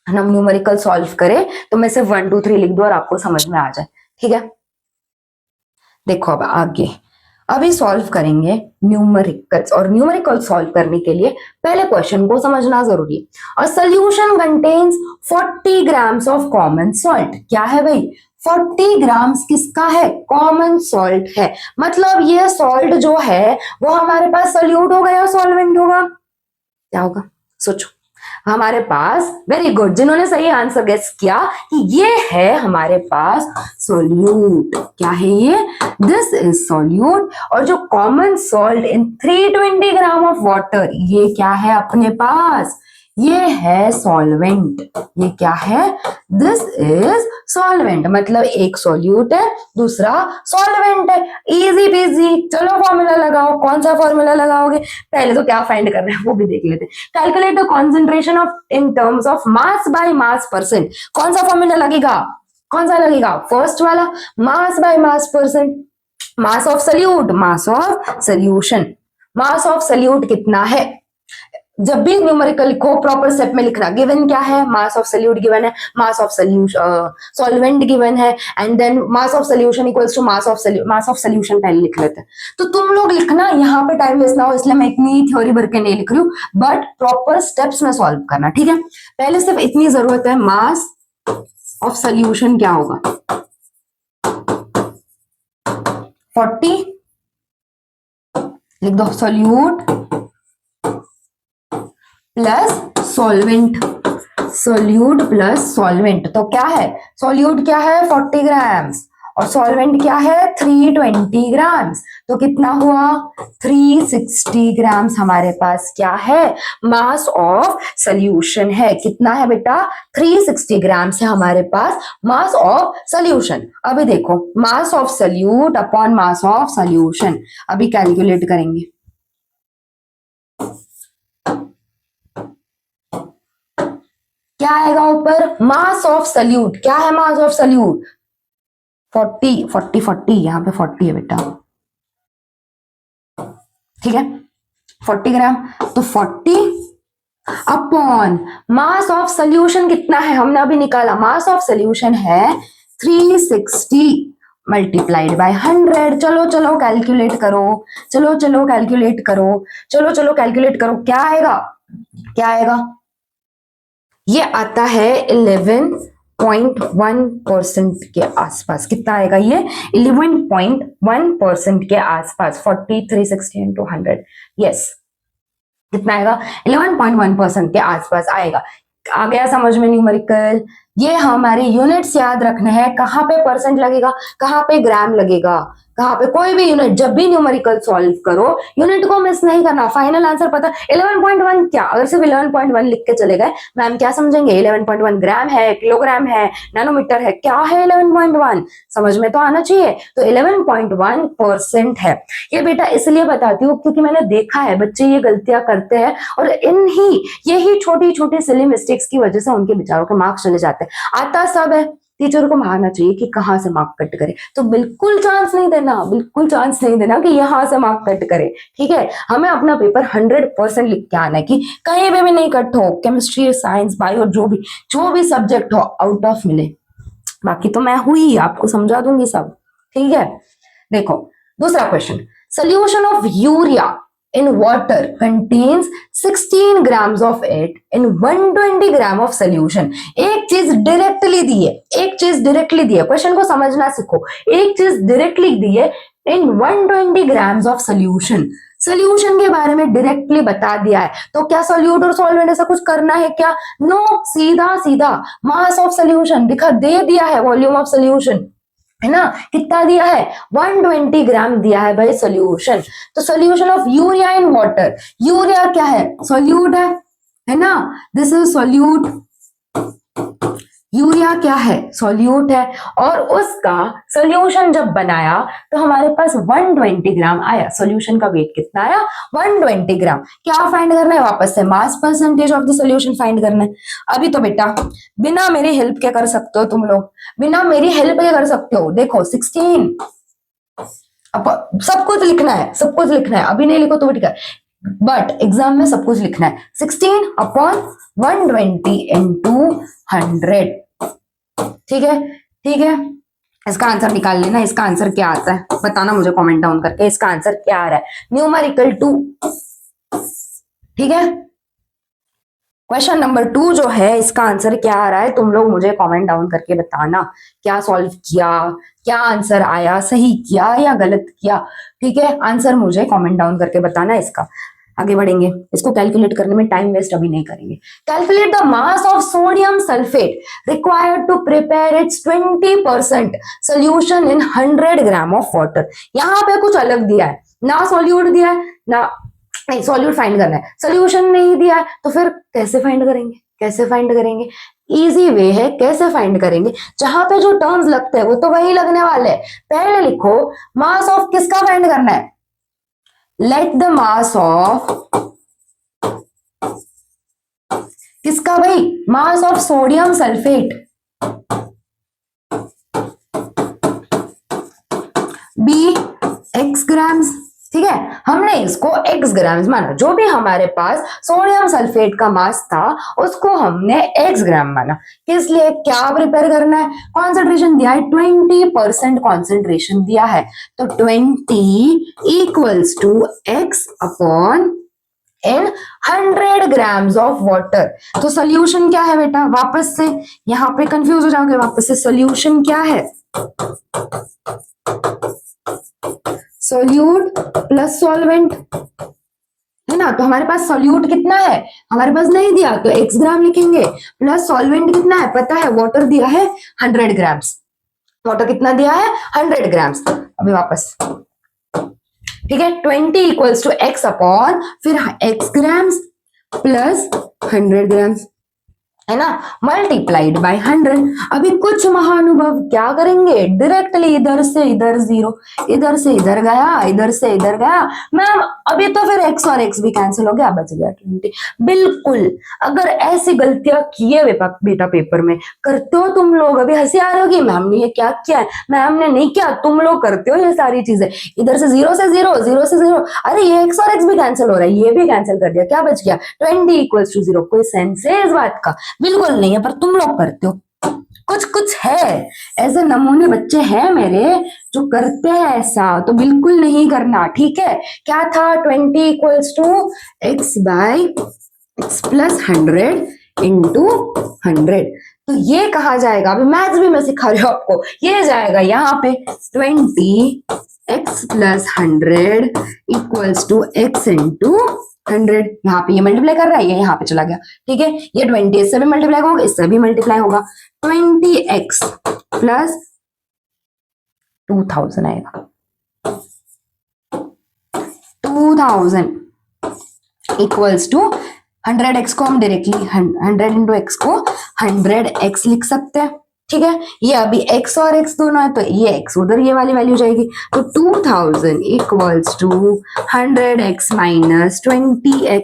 Speaker 1: हम न्यूमेरिकल सॉल्व करें तो मैं सिर्फ 1 2 3 लिख दूं और आपको समझ में आ जाए। ठीक है, देखो अब आगे अभी सॉल्व करेंगे न्यूमेरिकल्स, और न्यूमेरिकल सॉल्व करने के लिए पहले क्वेश्चन को समझना जरूरी है। और solution contains 40 grams of common salt. क्या है भाई, 40 ग्राम्स किसका है, कॉमन सॉल्ट है। मतलब ये सॉल्ट जो है वो हमारे पास सोल्यूट होगा या सॉल्वेंट होगा, क्या होगा सोचो। हमारे पास, वेरी गुड, जिन्होंने सही आंसर गेस किया कि ये है हमारे पास सोल्यूट। क्या है ये, दिस इज सोल्यूट। और जो common salt in 320 gram of water, ये क्या है अपने पास, ये है सॉल्वेंट। ये क्या है, दिस इज सॉल्वेंट। मतलब एक सॉल्यूट है, दूसरा सॉल्वेंट है। Easy PG. चलो फॉर्मूला लगाओ। कौन सा फॉर्मूला लगाओगे, पहले तो क्या फाइंड कर रहे हैं वो भी देख लेते हैं। Calculate the concentration of in terms of mass by mass percent. कौन सा फॉर्मूला लगेगा, कौन सा लगेगा, फर्स्ट वाला, mass by mass percent. Mass of solute, mass of solution. Mass of solute कितना है, जब भी न्यूमेरिकल लिखो प्रॉपर स्टेप में लिखना। गिवन क्या है, मास ऑफ सोल्यूट गिवन है, मास ऑफ सॉल्वेंट गिवन है, and then mass of solution equals to mass of solution पहले लिख लेते हैं। तो तुम लोग लिखना, यहाँ पे टाइम वेस्ट ना हो इसलिए मैं इतनी थ्योरी भर के नहीं लिख रही हूँ, बट प्रॉपर स्टेप्स में सॉल्व करना। ठीक है, पहले सिर्फ इतनी जरूरत है, मास ऑफ सोल्यूशन क्या होगा, 40 लिख दो, solute plus solvent, solute plus solvent. तो क्या है, सोल्यूट क्या है 40 ग्राम्स और सॉल्वेंट क्या है 320 ग्राम्स। तो कितना हुआ 360 ग्राम्स हमारे पास क्या है, मास ऑफ सोल्यूशन है। कितना है बेटा, 360 ग्राम्स है हमारे पास मास ऑफ सोल्यूशन। अभी देखो, mass of solute upon mass of solution अभी कैलकुलेट करेंगे। क्या आएगा ऊपर, मास ऑफ सोल्यूट। क्या है मास ऑफ सोल्यूट, 40 यहाँ पे 40 है बेटा, ठीक है 40 ग्राम। तो 40 अपॉन मास ऑफ सोल्यूशन कितना है, हमने अभी निकाला, मास ऑफ सोल्यूशन है 360 मल्टीप्लाइड बाय 100। चलो चलो कैलकुलेट करो, चलो चलो कैलकुलेट करो, चलो चलो कैलकुलेट करो। क्या आएगा, क्या आएगा, ये आता है 11.1% के आसपास। कितना आएगा ये, 11.1% के आसपास। 40 360 इंटू 100, यस कितना आएगा, 11.1% के आसपास आएगा। आ गया समझ में न्यूमेरिकल। ये हमारे यूनिट्स याद रखने हैं, कहाँ पे परसेंट लगेगा, कहाँ पे ग्राम लगेगा, कहाँ पे कोई भी यूनिट। जब भी न्यूमेरिकल सॉल्व करो यूनिट को मिस नहीं करना। फाइनल आंसर पता 11.1 क्या, अगर सिर्फ 11.1 लिख के चले गए मैम क्या समझेंगे, 11.1 ग्राम है, किलोग्राम है, नैनोमीटर है, क्या है 11.1, समझ में तो आना चाहिए। तो 11.1% है ये बेटा। इसलिए बताती हूँ क्योंकि मैंने देखा है बच्चे ये गलतियां करते हैं और यही छोटी छोटी सिली मिस्टेक्स की वजह से उनके बेचारों के मार्क्स चले जाते हैं। आता सब है, टीचर को मारना चाहिए कि कहाँ से मार्क कट करे, तो बिल्कुल चांस नहीं देना, बिल्कुल चांस नहीं देना कि यहाँ से मार्क कट करे। ठीक है, हमें अपना पेपर 100% लिख के आना है कि कहीं पे भी नहीं कट हो, केमिस्ट्री साइंस बायो जो भी सब्जेक्ट हो आउट ऑफ मिले। बाकी तो मैं हुई आपको समझा दूंगी सब। ठीक है, देखो दूसरा question, solution of urea in water contains 16 grams of it in 120 gram of solution। एक चीज डायरेक्टली दी है, एक चीज डायरेक्टली दी है, क्वेश्चन को समझना सीखो। एक चीज डायरेक्टली दी है in 120 grams of solution, solution के बारे में डायरेक्टली बता दिया है। तो क्या सोल्यूट और सॉल्वेंट ऐसा कुछ करना है क्या, नो, सीधा सीधा मास ऑफ सोल्यूशन दिखा दे दिया है, वॉल्यूम ऑफ सोल्यूशन है ना, कितना दिया है 120 ग्राम दिया है भाई सोल्यूशन। तो solution of urea in water, urea क्या है, सोल्यूट है ना, दिस इज सोल्यूट, यूरिया क्या है, सॉल्यूट है, और उसका सोल्यूशन जब बनाया तो हमारे पास 120 ग्राम आया। सोल्यूशन का वेट कितना आया, 120 ग्राम। क्या फाइंड करना है, वापस से mass percentage of the solution find करना है। अभी तो बेटा बिना मेरी हेल्प के कर सकते हो तुम लोग, बिना मेरी हेल्प के कर सकते हो। देखो 16, अब सब कुछ लिखना है, सब कुछ लिखना है, अभी नहीं लिखो तो ठीक है, बट एग्जाम में सब कुछ लिखना है। 16 अपॉन 120 इंटू 100, ठीक है, ठीक है। इसका आंसर निकाल लेना, इसका आंसर क्या आता है बताना मुझे कमेंट डाउन करके, इसका आंसर क्या आ रहा है, न्यूमेरिकल 2, ठीक है। क्वेश्चन नंबर 2 जो है इसका आंसर क्या आ रहा है, तुम लोग मुझे कमेंट डाउन करके बताना, क्या सॉल्व किया, क्या आंसर आया, सही किया या गलत किया, ठीक है। आंसर मुझे कमेंट डाउन करके बताना इसका। आगे बढ़ेंगे, इसको कैलकुलेट करने में टाइम वेस्ट अभी नहीं करेंगे। Calculate the mass of sodium sulphate required to prepare its 20% solution in 100 gram of water. यहाँ पे कुछ अलग दिया है, ना सॉल्यूट दिया है, ना नहीं सॉल्यूट फाइंड करना है, सोल्यूशन नहीं दिया है, तो फिर कैसे फाइंड करेंगे, कैसे फाइंड करेंगे। इजी वे है, कैसे फाइंड करेंगे, जहां पे जो टर्म्स लगते हैं वो तो वही लगने वाले हैं। पहले लिखो मास ऑफ किसका फाइंड करना है, लेट द मास ऑफ किसका भाई, mass of sodium sulphate be x grams, ठीक है। हमने इसको x ग्राम्स माना, जो भी हमारे पास सोडियम सल्फेट का मास था उसको हमने x ग्राम माना। किस लिए, क्या प्रिपेयर करना है, कॉन्सेंट्रेशन दिया है 20% कॉन्सेंट्रेशन दिया है, तो 20 equals to x upon in 100 grams of water. तो सोल्यूशन क्या है बेटा, वापस से यहाँ पे कंफ्यूज हो जाओगे, वापस से सोल्यूशन क्या है, सोल्यूट प्लस सॉल्वेंट है ना। तो हमारे पास सोल्यूट कितना है, हमारे पास नहीं दिया तो x ग्राम लिखेंगे, प्लस सॉल्वेंट कितना है पता है, वाटर दिया है 100 ग्राम्स, वाटर कितना दिया है 100 ग्राम्स। अभी वापस, ठीक है, 20 इक्वल्स टू x अपॉन फिर x ग्राम्स प्लस 100 ग्राम्स, है ना, मल्टीप्लाइड बाय 100। अभी कुछ महानुभव क्या करेंगे, डायरेक्टली इधर से इधर 0, इधर से इधर गया, इधर से इधर गया, मैम अभी तो फिर x और x भी कैंसिल हो गया, बच गया 20। बिल्कुल, अगर ऐसी गलतियां किए बेटा पेपर में करते हो तुम लोग, अभी हंसी आ रही होगी मैम ने ये क्या किया है, मैम ने नहीं किया, तुम लोग करते हो ये सारी चीजें, इधर से 0 से 0, 0 से 0, अरे ये x और x भी कैंसिल हो रहा है, ये भी कैंसिल कर दिया, क्या बच गया 20 इक्वल्स टू 0। कोई सेंस है इस बात का, बिल्कुल नहीं है, पर तुम लोग करते हो, कुछ कुछ है, ऐसे नमूने बच्चे हैं मेरे जो करते हैं ऐसा, तो बिल्कुल नहीं करना, ठीक है। क्या था 20 equals to x by x plus 100 into 100, तो ये कहा जाएगा, अभी मैथ्स भी मैं सिखा रही हूँ आपको, ये जाएगा यहाँ पे 20 x plus 100 equals to x into 100, यहाँ पे ये मल्टीप्लाई कर रहा है, ये यहाँ पे चला गया, ठीक है। ये 20 इससे भी मल्टीप्लाई होगा, इससे भी मल्टीप्लाई होगा, 20x प्लस 2000 आएगा, 2000 इक्वल्स टू 100x को हम डायरेक्टली 100 इंटू एक्स को 100x लिख सकते हैं, ठीक है। ये अभी x और x दोनों है तो ये x उधर ये वाली वैल्यू जाएगी, तो 2000 equals to 100x minus 20x,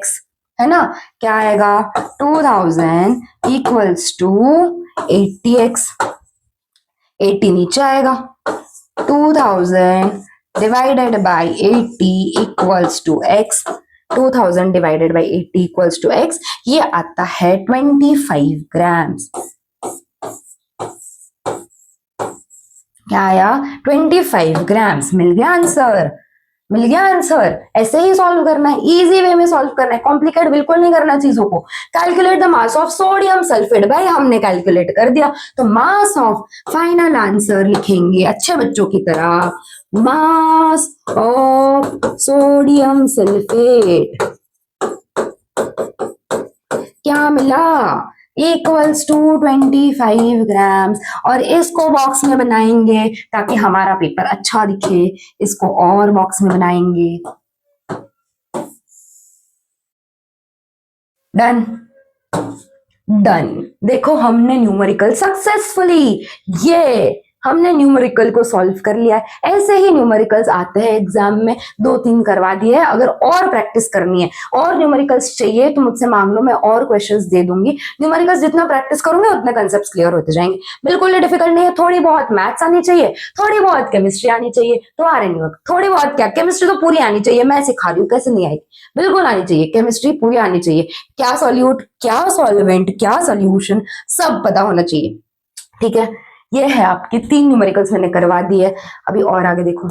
Speaker 1: है ना, क्या आएगा 2000 इक्वल्स टू 80x, 80 नीचे आएगा, 2000 divided by 80 equals to x, 2000 divided by 80 equals to x, ये आता है 25 ग्राम्स। क्या आया 25 ग्राम्स, मिल गया आंसर, मिल गया आंसर। ऐसे ही सॉल्व करना है, इजी वे में सॉल्व करना है, कॉम्प्लिकेट बिल्कुल नहीं करना चीजों को। Calculate the mass of sodium sulphate, भाई हमने कैलकुलेट कर दिया, तो मास ऑफ, फाइनल आंसर लिखेंगे अच्छे बच्चों की तरह, मास ऑफ सोडियम सल्फेट क्या मिला, इक्वल्स टू 25 ग्राम्स, और इसको बॉक्स में बनाएंगे ताकि हमारा पेपर अच्छा दिखे, इसको और बॉक्स में बनाएंगे, डन। डन। देखो हमने न्यूमेरिकल सक्सेसफुली, ये हमने न्यूमेरिकल को सॉल्व कर लिया है। ऐसे ही न्यूमेरिकल्स आते हैं एग्जाम में, 2-3 करवा दिए है। अगर और प्रैक्टिस करनी है और न्यूमेरिकल्स चाहिए तो मुझसे मांग लो, मैं और क्वेश्चंस दे दूंगी। न्यूमेरिकल्स जितना प्रैक्टिस करोगे उतने कंसेप्ट क्लियर होते जाएंगे। बिल्कुल ही डिफिकल्ट नहीं है। थोड़ी बहुत मैथ्स आनी चाहिए, थोड़ी बहुत केमिस्ट्री आनी चाहिए, तो आ रही नहीं, थोड़ी बहुत क्या, केमिस्ट्री तो पूरी आनी चाहिए, मैं सिखा रही हूँ, कैसे नहीं आएगी, बिल्कुल आनी चाहिए, केमिस्ट्री पूरी आनी चाहिए। क्या सॉल्यूट, क्या सॉल्वेंट, क्या सोल्यूशन, सब पता होना चाहिए। ठीक है, ये है आपकी 3 न्यूमेरिकल्स मैंने करवा दी है। अभी और आगे देखो,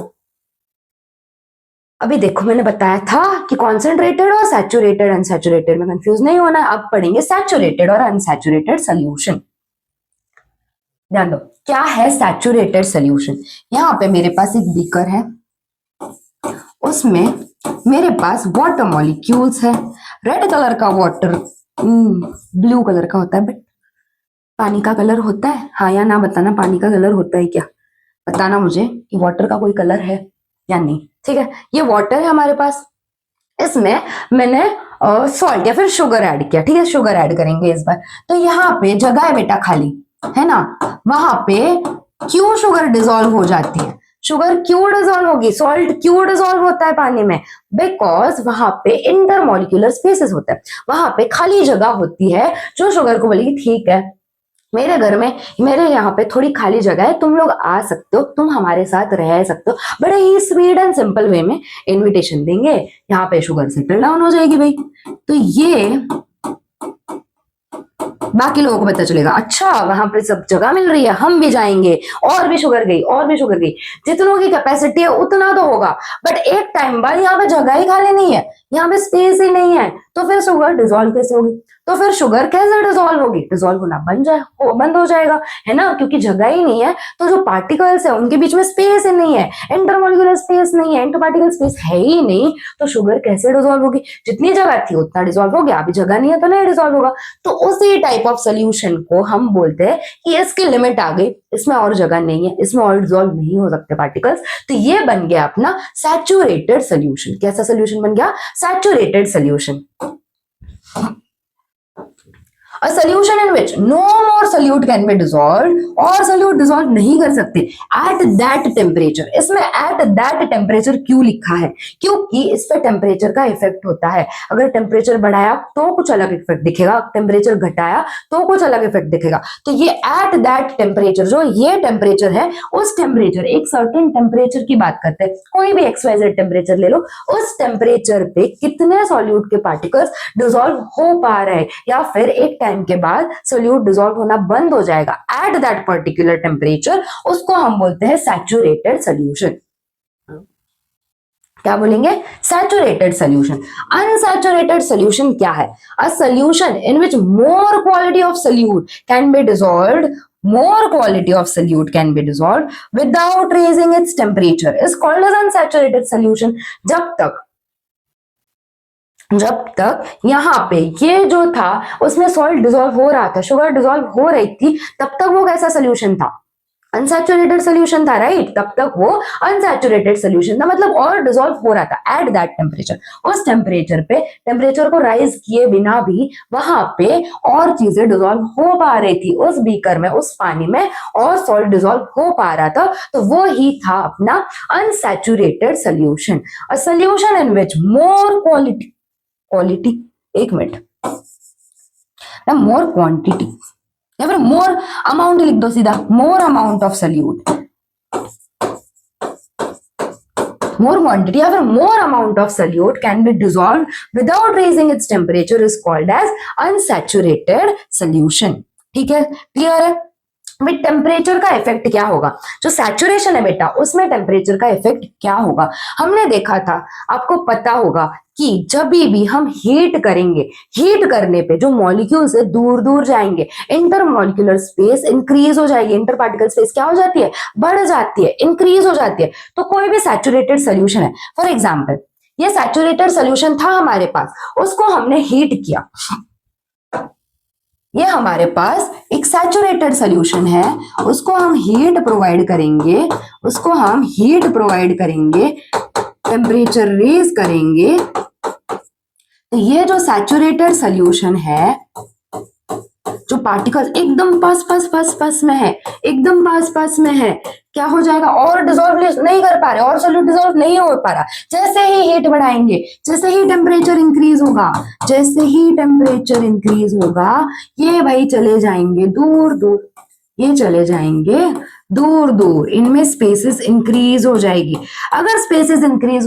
Speaker 1: अभी देखो मैंने बताया था कि कॉन्सेंट्रेटेड और सैचुरेटेड अनसैचुरेटेड में कंफ्यूज नहीं होना है। अब पढ़ेंगे सैचुरेटेड और अनसैचुरेटेड सोल्यूशन। ध्यान दो, क्या है सैचुरेटेड सोल्यूशन। यहाँ पे मेरे पास एक बीकर है, उसमें मेरे पास वाटर मॉलिक्यूल्स है। रेड कलर का वाटर ब्लू कलर का होता है, बट पानी का कलर होता है, हाँ या ना बताना, पानी का कलर होता है क्या, बताना मुझे कि वाटर का कोई कलर है या नहीं। ठीक है, ये वाटर है हमारे पास, इसमें मैंने सॉल्ट या फिर शुगर ऐड किया। ठीक है, शुगर ऐड करेंगे इस बार। तो यहाँ पे जगह है बेटा खाली, है ना, वहां पे क्यों शुगर डिजोल्व हो जाती है, शुगर क्यों डिजोल्व होगी, सॉल्ट क्यों डिजोल्व होता है पानी में, बिकॉज वहां पे इंटरमोलिक्यूलर स्पेसेस होता है, वहां पे खाली जगह होती है जो शुगर को बोलेगी ठीक है मेरे घर में, मेरे यहाँ पे थोड़ी खाली जगह है, तुम लोग आ सकते हो, तुम हमारे साथ रह सकते हो। बड़े ही स्वीट एंड सिंपल वे में इनविटेशन देंगे, यहाँ पे शुगर सेटल डाउन हो जाएगी भाई। तो ये बाकी लोगों को पता चलेगा, अच्छा वहां पे सब जगह मिल रही है, हम भी जाएंगे, और भी शुगर गई, और भी शुगर गई, जितनों की कैपेसिटी है उतना तो होगा, बट एक टाइम बाद यहाँ पे जगह ही खाली नहीं है, यहाँ पे स्पेस ही नहीं है, तो फिर शुगर डिजोल्व कैसे होगी, तो फिर शुगर कैसे डिजोल्व होगी, डिजोल्व होना बंद हो जाएगा, है ना, क्योंकि जगह ही नहीं है। तो जो पार्टिकल्स है उनके बीच में स्पेस ही नहीं है, इंटरमोलिकुलर स्पेस नहीं है, इंटरपार्टिकल स्पेस है ही नहीं, तो शुगर कैसे डिजोल्व होगी, जितनी जगह थी उतना डिजोल्व हो गया, अभी जगह नहीं है तो नहीं डिजोल्व होगा। तो उसी टाइप ऑफ सोल्यूशन को हम बोलते हैं कि इसकी लिमिट आ गई, इसमें और जगह नहीं है, इसमें और डिजोल्व नहीं हो सकते पार्टिकल्स, तो ये बन गया अपना सैचुरेटेड सोल्यूशन। कैसा सोल्यूशन बन गया, saturated solution. A solution in which no more solute can be dissolved, और solute dissolve नहीं कर सकते at that temperature। इसमें at that temperature क्यों लिखा है, क्योंकि इस पे टेम्परेचर का इफेक्ट होता है। अगर टेम्परेचर बढ़ाया तो कुछ अलग इफेक्ट दिखेगा, टेम्परेचर घटाया तो कुछ अलग इफेक्ट दिखेगा। तो ये at that temperature, जो ये टेम्परेचर है, उस टेम्परेचर, एक सर्टेन टेम्परेचर की बात करते हैं, कोई भी XYZ टेम्परेचर ले लो, उस टेम्परेचर पे कितने सॉल्यूट के पार्टिकल्स डिसॉल्व हो पा रहे हैं, या फिर एक टाइम के बाद सोल्यूट डिसॉल्व होना बंद हो जाएगा एट दैट पर्टिकुलर टेम्परेचर, उसको हम बोलते हैं सैचुरेटेड सोल्यूशन। क्या बोलेंगे, सैचुरेटेड सोल्यूशन। अनसैचुरेटेड सोल्यूशन क्या है, a solution in which more quality of solute can be dissolved, more quality of solute can be dissolved without raising its temperature is called as unsaturated solution। जब तक यहाँ पे ये जो था उसमें सॉल्ट डिसॉल्व हो रहा था, शुगर डिसॉल्व हो रही थी, तब तक वो कैसा सोल्यूशन था, अनसैचुरेटेड सोल्यूशन था, राइट। तब तक वो अनसैचुरेटेड सोल्यूशन था, मतलब और डिसॉल्व हो रहा था एट दैट टेम्परेचर। उस टेम्परेचर पे, टेम्परेचर को राइज किए बिना भी वहां पे और चीजें डिसॉल्व हो पा रही थी, उस बीकर में, उस पानी में और सॉल्ट डिसॉल्व हो पा रहा था, तो वो ही था अपना unsaturated solution. A solution in which more quality, एक मिनट ना, मोर क्वांटिटी या फिर मोर अमाउंट लिख दो सीधा, more amount of solute, more quantity या फिर more amount of solute can be dissolved without raising its temperature is called as unsaturated solution. ठीक है, क्लियर है। भाई टेम्परेचर का इफेक्ट क्या होगा, जो सैचुरेशन है बेटा उसमें टेम्परेचर का इफेक्ट क्या होगा, हमने देखा था, आपको पता होगा कि जब भी हम हीट करेंगे, हीट करने पे जो मॉलिक्यूल्स है दूर दूर जाएंगे, इंटरमॉलिक्यूलर स्पेस इंक्रीज हो जाएगी, इंटर पार्टिकल स्पेस क्या हो जाती है, बढ़ जाती है, इंक्रीज हो जाती है। तो कोई भी सैचुरेटेड सोल्यूशन है, फॉर एग्जाम्पल ये सैचुरेटेड सोल्यूशन था हमारे पास, उसको हमने हीट किया, ये हमारे पास एक सैचुरेटेड सोल्यूशन है, उसको हम हीट प्रोवाइड करेंगे, उसको हम हीट प्रोवाइड करेंगे, टेम्परेचर रेज करेंगे, तो ये जो सैचुरेटेड सोल्यूशन है जो पार्टिकल्स एकदम पास में है, एकदम पास में है, क्या हो जाएगा, और डिसॉल्व नहीं कर पा रहे, और सॉल्यूट डिसॉल्व नहीं हो पा रहा। जैसे ही हीट बढ़ाएंगे, जैसे ही टेम्परेचर इंक्रीज होगा, जैसे ही टेम्परेचर इंक्रीज होगा, ये भाई चले जाएंगे दूर दूर, ये चले जाएंगे दूर दूर, इनमें स्पेसेस इंक्रीज हो जाएगी। अगर स्पेसेस इंक्रीज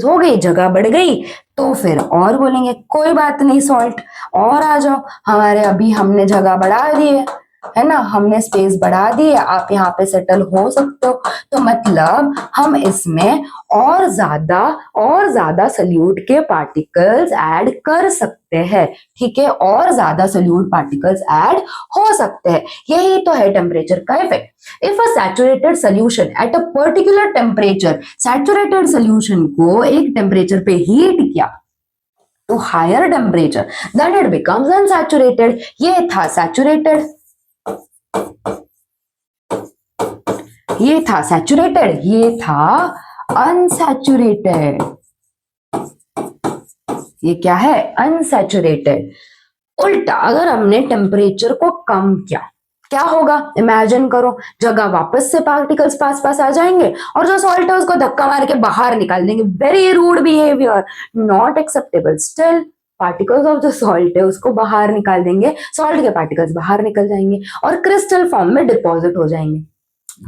Speaker 1: हो गई, जगह बढ़ गई, तो फिर और बोलेंगे कोई बात नहीं सॉल्ट, और आ जाओ हमारे, अभी हमने जगह बढ़ा दी है ना, हमने स्पेस बढ़ा दी है, आप यहाँ पे सेटल हो सकते हो। तो मतलब हम इसमें और ज्यादा सल्यूट के पार्टिकल्स ऐड कर सकते हैं, ठीक है, और ज्यादा सल्यूट पार्टिकल्स ऐड हो सकते हैं। यही तो है टेम्परेचर का effect. If a saturated solution at a particular temperature, saturated solution को एक टेम्परेचर पे हीट किया तो higher temperature, then it becomes unsaturated. ये था सैचुरेटेड, ये था सैचुरेटेड, ये था अनसैचुरेटेड। ये क्या है, अनसैचुरेटेड। उल्टा अगर हमने टेम्परेचर को कम किया, क्या होगा, इमेजिन करो, जगह वापस से पार्टिकल्स पास आ जाएंगे और जो सॉल्ट है उसको धक्का मार के बाहर निकाल देंगे। Very rude behaviour, not acceptable. Still particles of जो सॉल्ट है उसको बाहर निकाल देंगे, सॉल्ट के पार्टिकल्स बाहर निकल जाएंगे और क्रिस्टल फॉर्म में डिपॉजिट हो जाएंगे।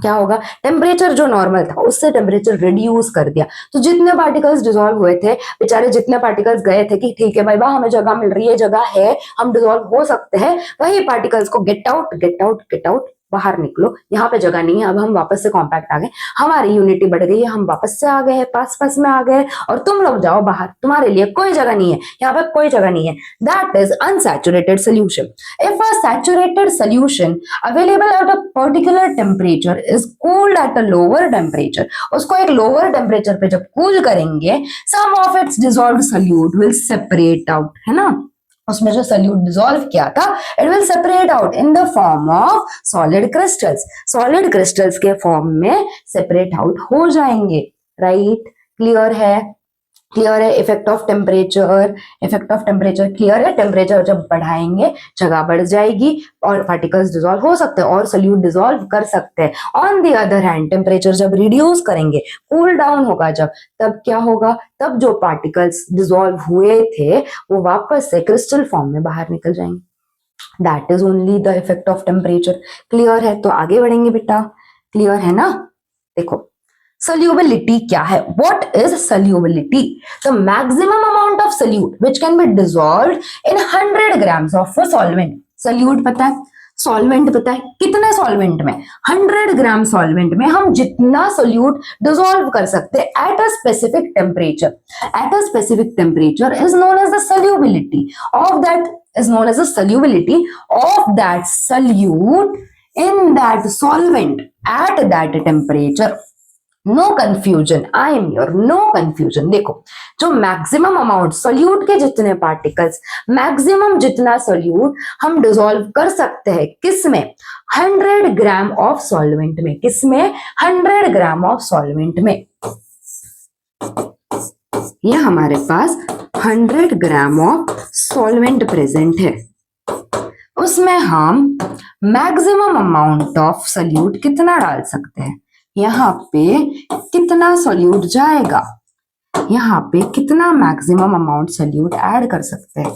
Speaker 1: क्या होगा, टेम्परेचर जो नॉर्मल था उससे टेम्परेचर रिड्यूस कर दिया, तो जितने पार्टिकल्स डिसॉल्व हुए थे, बेचारे जितने पार्टिकल्स गए थे कि ठीक है भाई बा हमें जगह मिल रही है, जगह है, हम डिसॉल्व हो सकते हैं, वही पार्टिकल्स को गेट आउट, बाहर निकलो, यहाँ पे जगह नहीं है, अब हम वापस से कॉम्पैक्ट आ गए, हमारी यूनिटी बढ़ गई है, हम वापस से आ गए हैं, पास में आ गए, और तुम लोग जाओ बाहर, तुम्हारे लिए कोई जगह नहीं है, यहाँ पे कोई जगह नहीं है। That is unsaturated solution. If a saturated solution available at a particular temperature is cooled at a lower temperature, उसको एक लोअर टेम्परेचर पे जब कूल करेंगे, some of its dissolved solute will separate out, है ना, उसमें जो सोल्यूट डिसॉल्व किया था, it will separate out in the form of solid crystals, solid crystals के फॉर्म में सेपरेट आउट हो जाएंगे। राइट, क्लियर है, क्लियर है। इफेक्ट ऑफ टेम्परेचर क्लियर है। टेम्परेचर जब बढ़ाएंगे जगह बढ़ जाएगी और पार्टिकल्स डिसॉल्व हो सकते हैं और सोल्यूट डिसॉल्व कर सकते हैं। On the other hand temperature जब रिड्यूस करेंगे, कूल डाउन होगा जब, तब क्या होगा, तब जो पार्टिकल्स डिसॉल्व हुए थे वो वापस से क्रिस्टल फॉर्म में बाहर निकल जाएंगे। That is only the effect of temperature. Clear है, तो आगे बढ़ेंगे बेटा, क्लियर है ना। देखो solubility क्या है, what is solubility? The maximum amount of solute which can be dissolved in 100 grams of a solvent. solute पता है, सॉल्वेंट पता है, कितने सॉल्वेंट में, 100 ग्राम सॉल्वेंट में हम जितना सोल्यूट डिसॉल्व कर सकते हैं at a specific temperature, at a specific temperature is known as the solubility of that, is known as the solubility of that solute in that solvent at that temperature. No confusion, I am your, no confusion. देखो जो maximum amount solute के जितने particles, maximum जितना solute हम dissolve कर सकते हैं, किसमें, 100 ग्राम ऑफ सॉल्वेंट में, किसमें, 100 ग्राम ऑफ सॉल्वेंट में। ये हमारे पास 100 ग्राम ऑफ सॉल्वेंट प्रेजेंट है, उसमें हम मैक्सिमम अमाउंट ऑफ सोल्यूट कितना डाल सकते हैं, यहाँ पे कितना सोल्यूट जाएगा, यहाँ पे कितना मैक्सिमम अमाउंट सोल्यूट ऐड कर सकते हैं।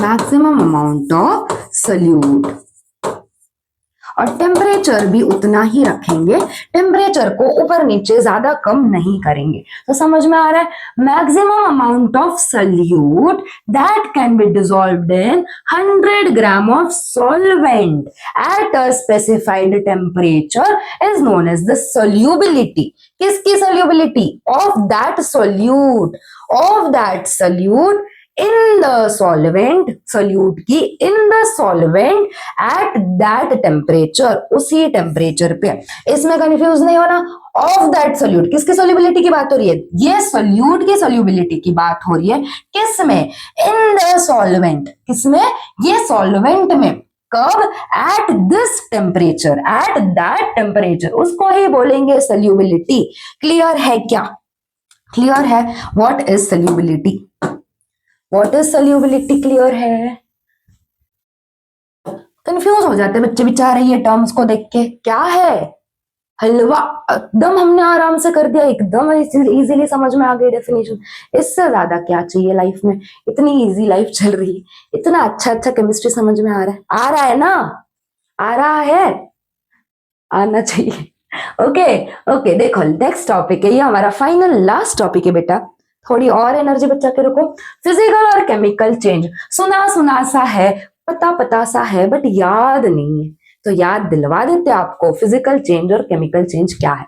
Speaker 1: मैक्सिमम अमाउंट ऑफ सोल्यूट, और टेम्परेचर भी उतना ही रखेंगे, टेम्परेचर को ऊपर नीचे ज्यादा कम नहीं करेंगे। तो समझ में आ रहा है, maximum amount of solute that can be dissolved in 100 gram of solvent at a specified temperature is known as the solubility. किसकी solubility, of that solute, of that solute in the solvent, solute की in the solvent at that temperature, उसी temperature पे। इसमें confuse नहीं होना, of that solute, किसकी solubility की बात हो रही है, ये सोल्यूट की सोल्यूबिलिटी की बात हो रही है, किसमें, इन द सॉल्वेंट, किसमें, ये सॉल्वेंट में, कब? At this temperature, at that temperature, उसको ही बोलेंगे सल्यूबिलिटी। क्लियर है क्या? क्लियर है? What is solubility? What is solubility? Clear है? कंफ्यूज हो जाते बच्चे बेचारे ये टर्म्स को देख के, क्या है हलवा, एकदम हमने आराम से कर दिया, एकदम इजीली समझ में आ गई डेफिनेशन। इससे ज्यादा क्या चाहिए लाइफ में? इतनी इजी लाइफ चल रही है, इतना अच्छा अच्छा केमिस्ट्री समझ में आ रहा है, आ रहा है ना? आ रहा है, आना चाहिए। ओके ओके, देखो नेक्स्ट टॉपिक है, ये हमारा फाइनल लास्ट टॉपिक है बेटा। थोड़ी और एनर्जी बच्चा के रखो। फिजिकल और केमिकल चेंज, सुना सुना सा है, पता पता सा है, बट याद नहीं है, तो याद दिलवा देते आपको। फिजिकल चेंज और केमिकल चेंज क्या है?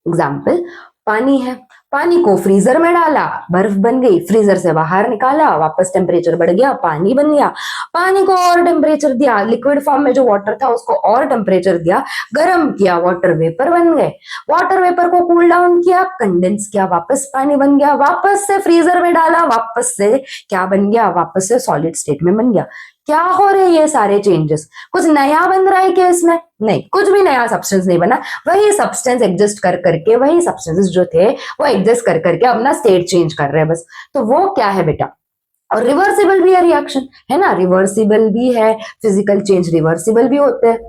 Speaker 1: एग्जाम्पल, पानी है, पानी को फ्रीजर में डाला, बर्फ बन गई, फ्रीजर से बाहर निकाला, वापस टेम्परेचर बढ़ गया, पानी बन गया। पानी को और टेम्परेचर दिया, लिक्विड फॉर्म में जो वाटर था उसको और टेम्परेचर दिया, गर्म किया, वाटर वेपर बन गए। वाटर वेपर को कूल डाउन किया, कंडेंस किया, वापस पानी बन गया, वापस से फ्रीजर में डाला, वापस से क्या बन गया? वापस से सॉलिड स्टेट में बन गया। क्या हो रहे ये सारे चेंजेस? कुछ नया बन रहा है क्या इसमें? नहीं, कुछ भी नया सब्सटेंस नहीं बना, वही सब्सटेंस एग्जिस्ट कर करके, वही सब्सटेंसेस जो थे वो एग्जिस्ट कर करके अपना स्टेट चेंज कर रहे हैं बस। तो वो क्या है बेटा? और रिवर्सिबल भी है रिएक्शन, है ना? रिवर्सिबल भी है, फिजिकल चेंज रिवर्सिबल भी होते हैं।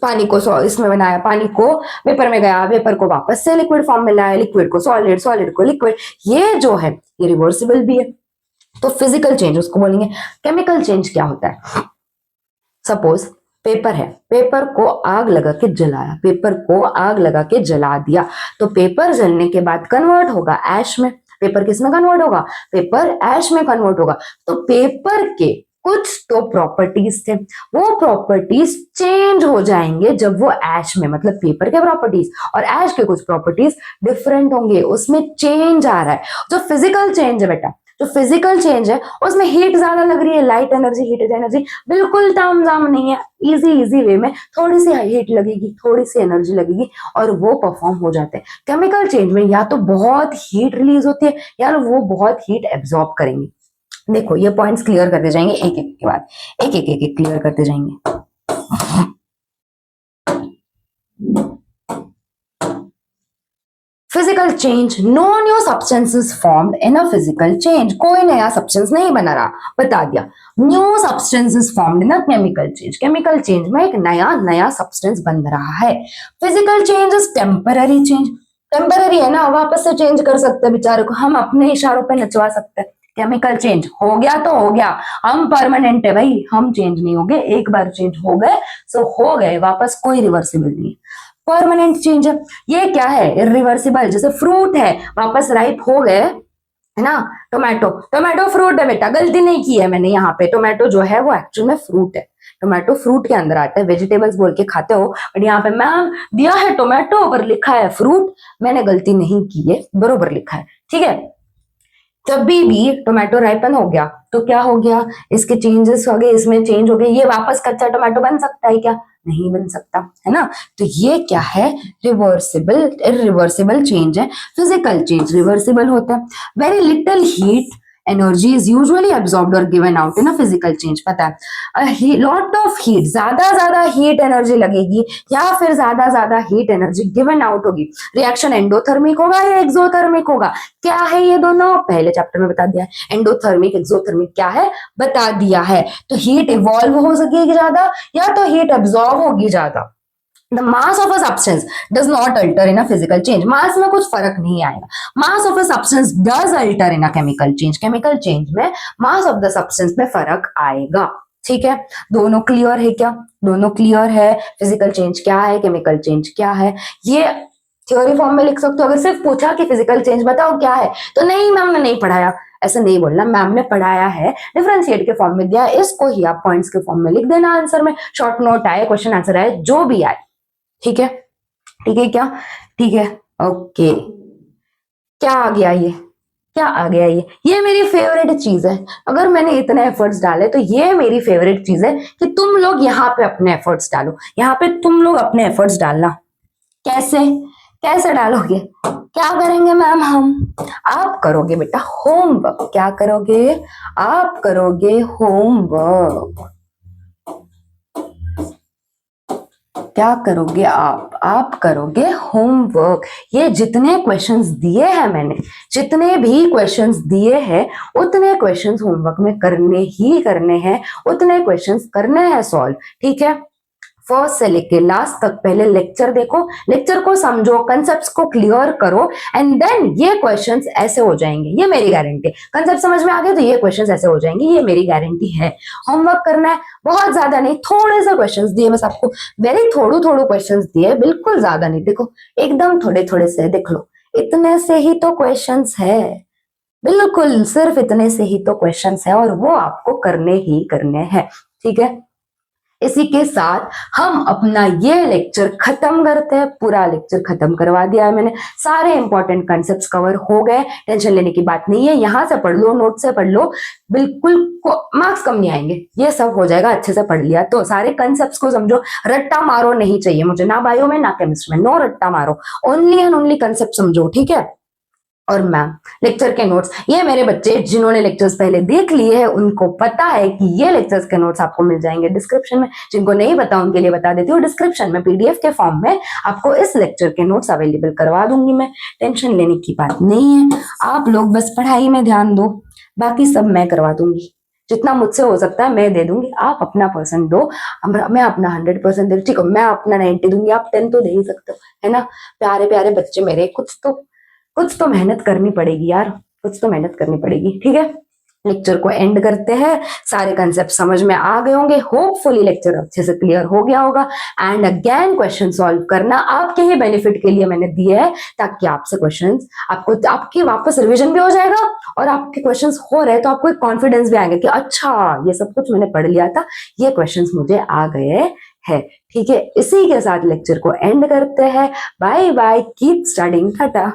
Speaker 1: पानी को इसमें बनाया, पानी को वेपर में गया, वेपर को वापस से लिक्विड फॉर्म में लाया, लिक्विड को सॉलिड, सॉलिड को लिक्विड, ये जो है ये रिवर्सिबल भी है। तो फिजिकल चेंज उसको बोलेंगे। केमिकल चेंज क्या होता है? सपोज पेपर है, पेपर को आग लगा के जलाया, पेपर को आग लगा के जला दिया, तो पेपर जलने के बाद कन्वर्ट होगा ऐश में। पेपर किस में कन्वर्ट होगा? पेपर ऐश में कन्वर्ट होगा। तो पेपर के कुछ तो प्रॉपर्टीज थे, वो प्रॉपर्टीज चेंज हो जाएंगे जब वो ऐश में, मतलब पेपर के प्रॉपर्टीज और ऐश के कुछ प्रॉपर्टीज डिफरेंट होंगे, उसमें चेंज आ रहा है। जो फिजिकल चेंज है बेटा, जो फिजिकल चेंज है उसमें हीट ज्यादा लग रही है, लाइट एनर्जी, हीट एनर्जी, बिल्कुल तामझाम नहीं है, इजी इजी वे में थोड़ी सी हीट लगेगी, थोड़ी सी एनर्जी लगेगी और वो परफॉर्म हो जाते हैं। केमिकल चेंज में या तो बहुत हीट रिलीज होती है या वो बहुत हीट एब्जॉर्ब करेंगे। देखो ये पॉइंट्स क्लियर करते जाएंगे एक एक के बाद, एक एक एक क्लियर करते जाएंगे। Physical change, no new substances formed in a physical change, कोई नया सब्सटेंस नहीं बना रहा, बता दिया। New substances formed in a chemical change, chemical change में एक नया नया सब्सटेंस बन रहा है। Physical change is temporary change, temporary है ना, वापस से चेंज कर सकते हैं बेचारे को, हम अपने इशारों पे नचवा सकते हैं। केमिकल चेंज हो गया तो हो गया, हम परमानेंट है भाई, हम चेंज नहीं हो गए, एक बार चेंज हो गए सो हो गए, वापस कोई रिवर्सिबल नहीं। परमानेंट चेंज है, ये क्या है? इरिवर्सिबल, जैसे फ्रूट है वापस राइप हो गए, है ना? टोमेटो, टोमेटो फ्रूट है बेटा, गलती नहीं की है मैंने, यहाँ पे टोमेटो जो है वो एक्चुअल में फ्रूट है, टोमेटो फ्रूट के अंदर आता है, वेजिटेबल्स बोल के खाते हो, बट यहाँ पे मैम दिया है टोमेटो पर लिखा है फ्रूट, मैंने गलती नहीं की है, बरोबर लिखा है, ठीक है। कभी भी टोमेटो राइपन हो गया तो क्या हो गया? इसके चेंजेस हो गए, इसमें चेंज हो गए, ये वापस कच्चा टोमेटो बन सकता है क्या? नहीं बन सकता, है ना? तो ये क्या है? रिवर्सिबल, इरिवर्सिबल चेंज है। फिजिकल चेंज रिवर्सिबल होता है। Very little heat energy is usually absorbed और given out in a physical change, पता है लॉट ऑफ हीट, ज्यादा हीट एनर्जी लगेगी या फिर ज्यादा हीट एनर्जी गिवन आउट होगी। रिएक्शन एंडोथर्मिक होगा या एक्सोथर्मिक होगा? क्या है ये दोनों? पहले चैप्टर में बता दिया है। एंडोथर्मिक एक्सोथर्मिक क्या है बता दिया है। तो हीट इवॉल्व हो सकेगी ज्यादा या तो हीट एब्सॉर्ब होगी ज्यादा। The mass of a substance does not alter in a physical change. मास में कुछ फर्क नहीं आएगा। Mass of a substance does alter in a chemical change. Chemical change में mass of the substance में फर्क आएगा। ठीक है, दोनों क्लियर है क्या? दोनों क्लियर है। फिजिकल चेंज क्या है, केमिकल चेंज क्या है, ये थ्योरी फॉर्म में लिख सकते हो। अगर सिर्फ पूछा कि फिजिकल चेंज बताओ क्या है, तो नहीं मैम ने नहीं पढ़ाया, ऐसा नहीं बोलना, मैम ने पढ़ाया है, डिफरेंशिएट के फॉर्म में दिया, इसको ही आप पॉइंट्स के फॉर्म में लिख देना आंसर में। शॉर्ट नोट आए, क्वेश्चन आंसर आए, जो भी आए, ठीक है? ठीक है क्या? ठीक है, ओके। क्या आ गया ये? क्या आ गया ये मेरी फेवरेट चीज है। अगर मैंने इतने एफर्ट्स डाले तो ये मेरी फेवरेट चीज है कि तुम लोग यहाँ पे अपने एफर्ट्स डालो, यहाँ पे तुम लोग अपने एफर्ट्स डालना। कैसे? कैसे डालोगे? क्या करेंगे मैम हम? आप करोगे बेटा होमवर्क। क्या करोगे? आप करोगे होमवर्क। क्या करोगे आप करोगे होमवर्क। ये जितने क्वेश्चंस दिए हैं मैंने, जितने भी क्वेश्चंस दिए हैं उतने क्वेश्चंस होमवर्क में करने ही करने हैं, उतने क्वेश्चंस करने हैं सॉल्व। ठीक है, फर्स्ट से लेके लास्ट तक पहले लेक्चर देखो, लेक्चर को समझो, कंसेप्ट्स को क्लियर करो, एंड देन ये क्वेश्चंस ऐसे हो जाएंगे, ये मेरी गारंटी है। कंसेप्ट समझ में आ गए तो ये क्वेश्चंस ऐसे हो जाएंगे, ये मेरी गारंटी है। होमवर्क करना है, बहुत ज्यादा नहीं, थोड़े से क्वेश्चंस दिए बस आपको, वेरी थोड़ू क्वेश्चंस दिए, बिल्कुल ज्यादा नहीं। देखो एकदम थोड़े थोड़े से, देख लो इतने से ही तो क्वेश्चंस है, बिल्कुल सिर्फ इतने से ही तो क्वेश्चंस है, और वो आपको करने ही करने हैं। ठीक है, इसी के साथ हम अपना ये लेक्चर खत्म करते हैं। पूरा लेक्चर खत्म करवा दिया है मैंने, सारे इंपॉर्टेंट कॉन्सेप्ट्स कवर हो गए, टेंशन लेने की बात नहीं है। यहां से पढ़ लो, नोट से पढ़ लो, बिल्कुल मार्क्स कम नहीं आएंगे, ये सब हो जाएगा। अच्छे से पढ़ लिया तो सारे कॉन्सेप्ट्स को समझो, रट्टा मारो नहीं चाहिए मुझे, ना बायो में ना केमिस्ट्री में, नो रट्टा मारो, ओनली एंड ओनली कॉन्सेप्ट समझो। ठीक है, और मैम लेक्चर के नोट्स, ये मेरे बच्चे जिन्होंने लेक्चर्स पहले देख लिए हैं उनको पता है कि ये लेक्चर्स के नोट्स आपको मिल जाएंगे डिस्क्रिप्शन में। जिनको नहीं पता उनके लिए बता देती हूँ, डिस्क्रिप्शन में पीडीएफ के फॉर्म में आपको इस लेक्चर के नोट्स अवेलेबल करवा दूंगी मैं, टेंशन लेने की बात नहीं है। आप लोग बस पढ़ाई में ध्यान दो, बाकी सब मैं करवा दूंगी, जितना मुझसे हो सकता है मैं दे दूंगी। आप अपना परसेंट दो, मैं अपना 100% दे, ठीक है, मैं अपना 90 दूंगी, आप 10 तो दे ही सकते हो, है ना। प्यारे प्यारे बच्चे मेरे, कुछ तो मेहनत करनी पड़ेगी यार, कुछ तो मेहनत करनी पड़ेगी। ठीक है, लेक्चर को एंड करते हैं। सारे कंसेप्ट समझ में आ गए होंगे, होपफुली लेक्चर अच्छे से क्लियर हो गया होगा। एंड अगेन क्वेश्चन सॉल्व करना आपके ही बेनिफिट के लिए मैंने दिए है, ताकि आपसे क्वेश्चंस आपको, आपकी वापस रिवीजन भी हो जाएगा, और आपके क्वेश्चंस हो रहे तो आपको एक कॉन्फिडेंस भी आएगा कि अच्छा ये सब कुछ मैंने पढ़ लिया था, ये क्वेश्चंस मुझे आ गए है। ठीक है, इसी के साथ लेक्चर को एंड करते हैं। Bye bye, keep studying, Tata.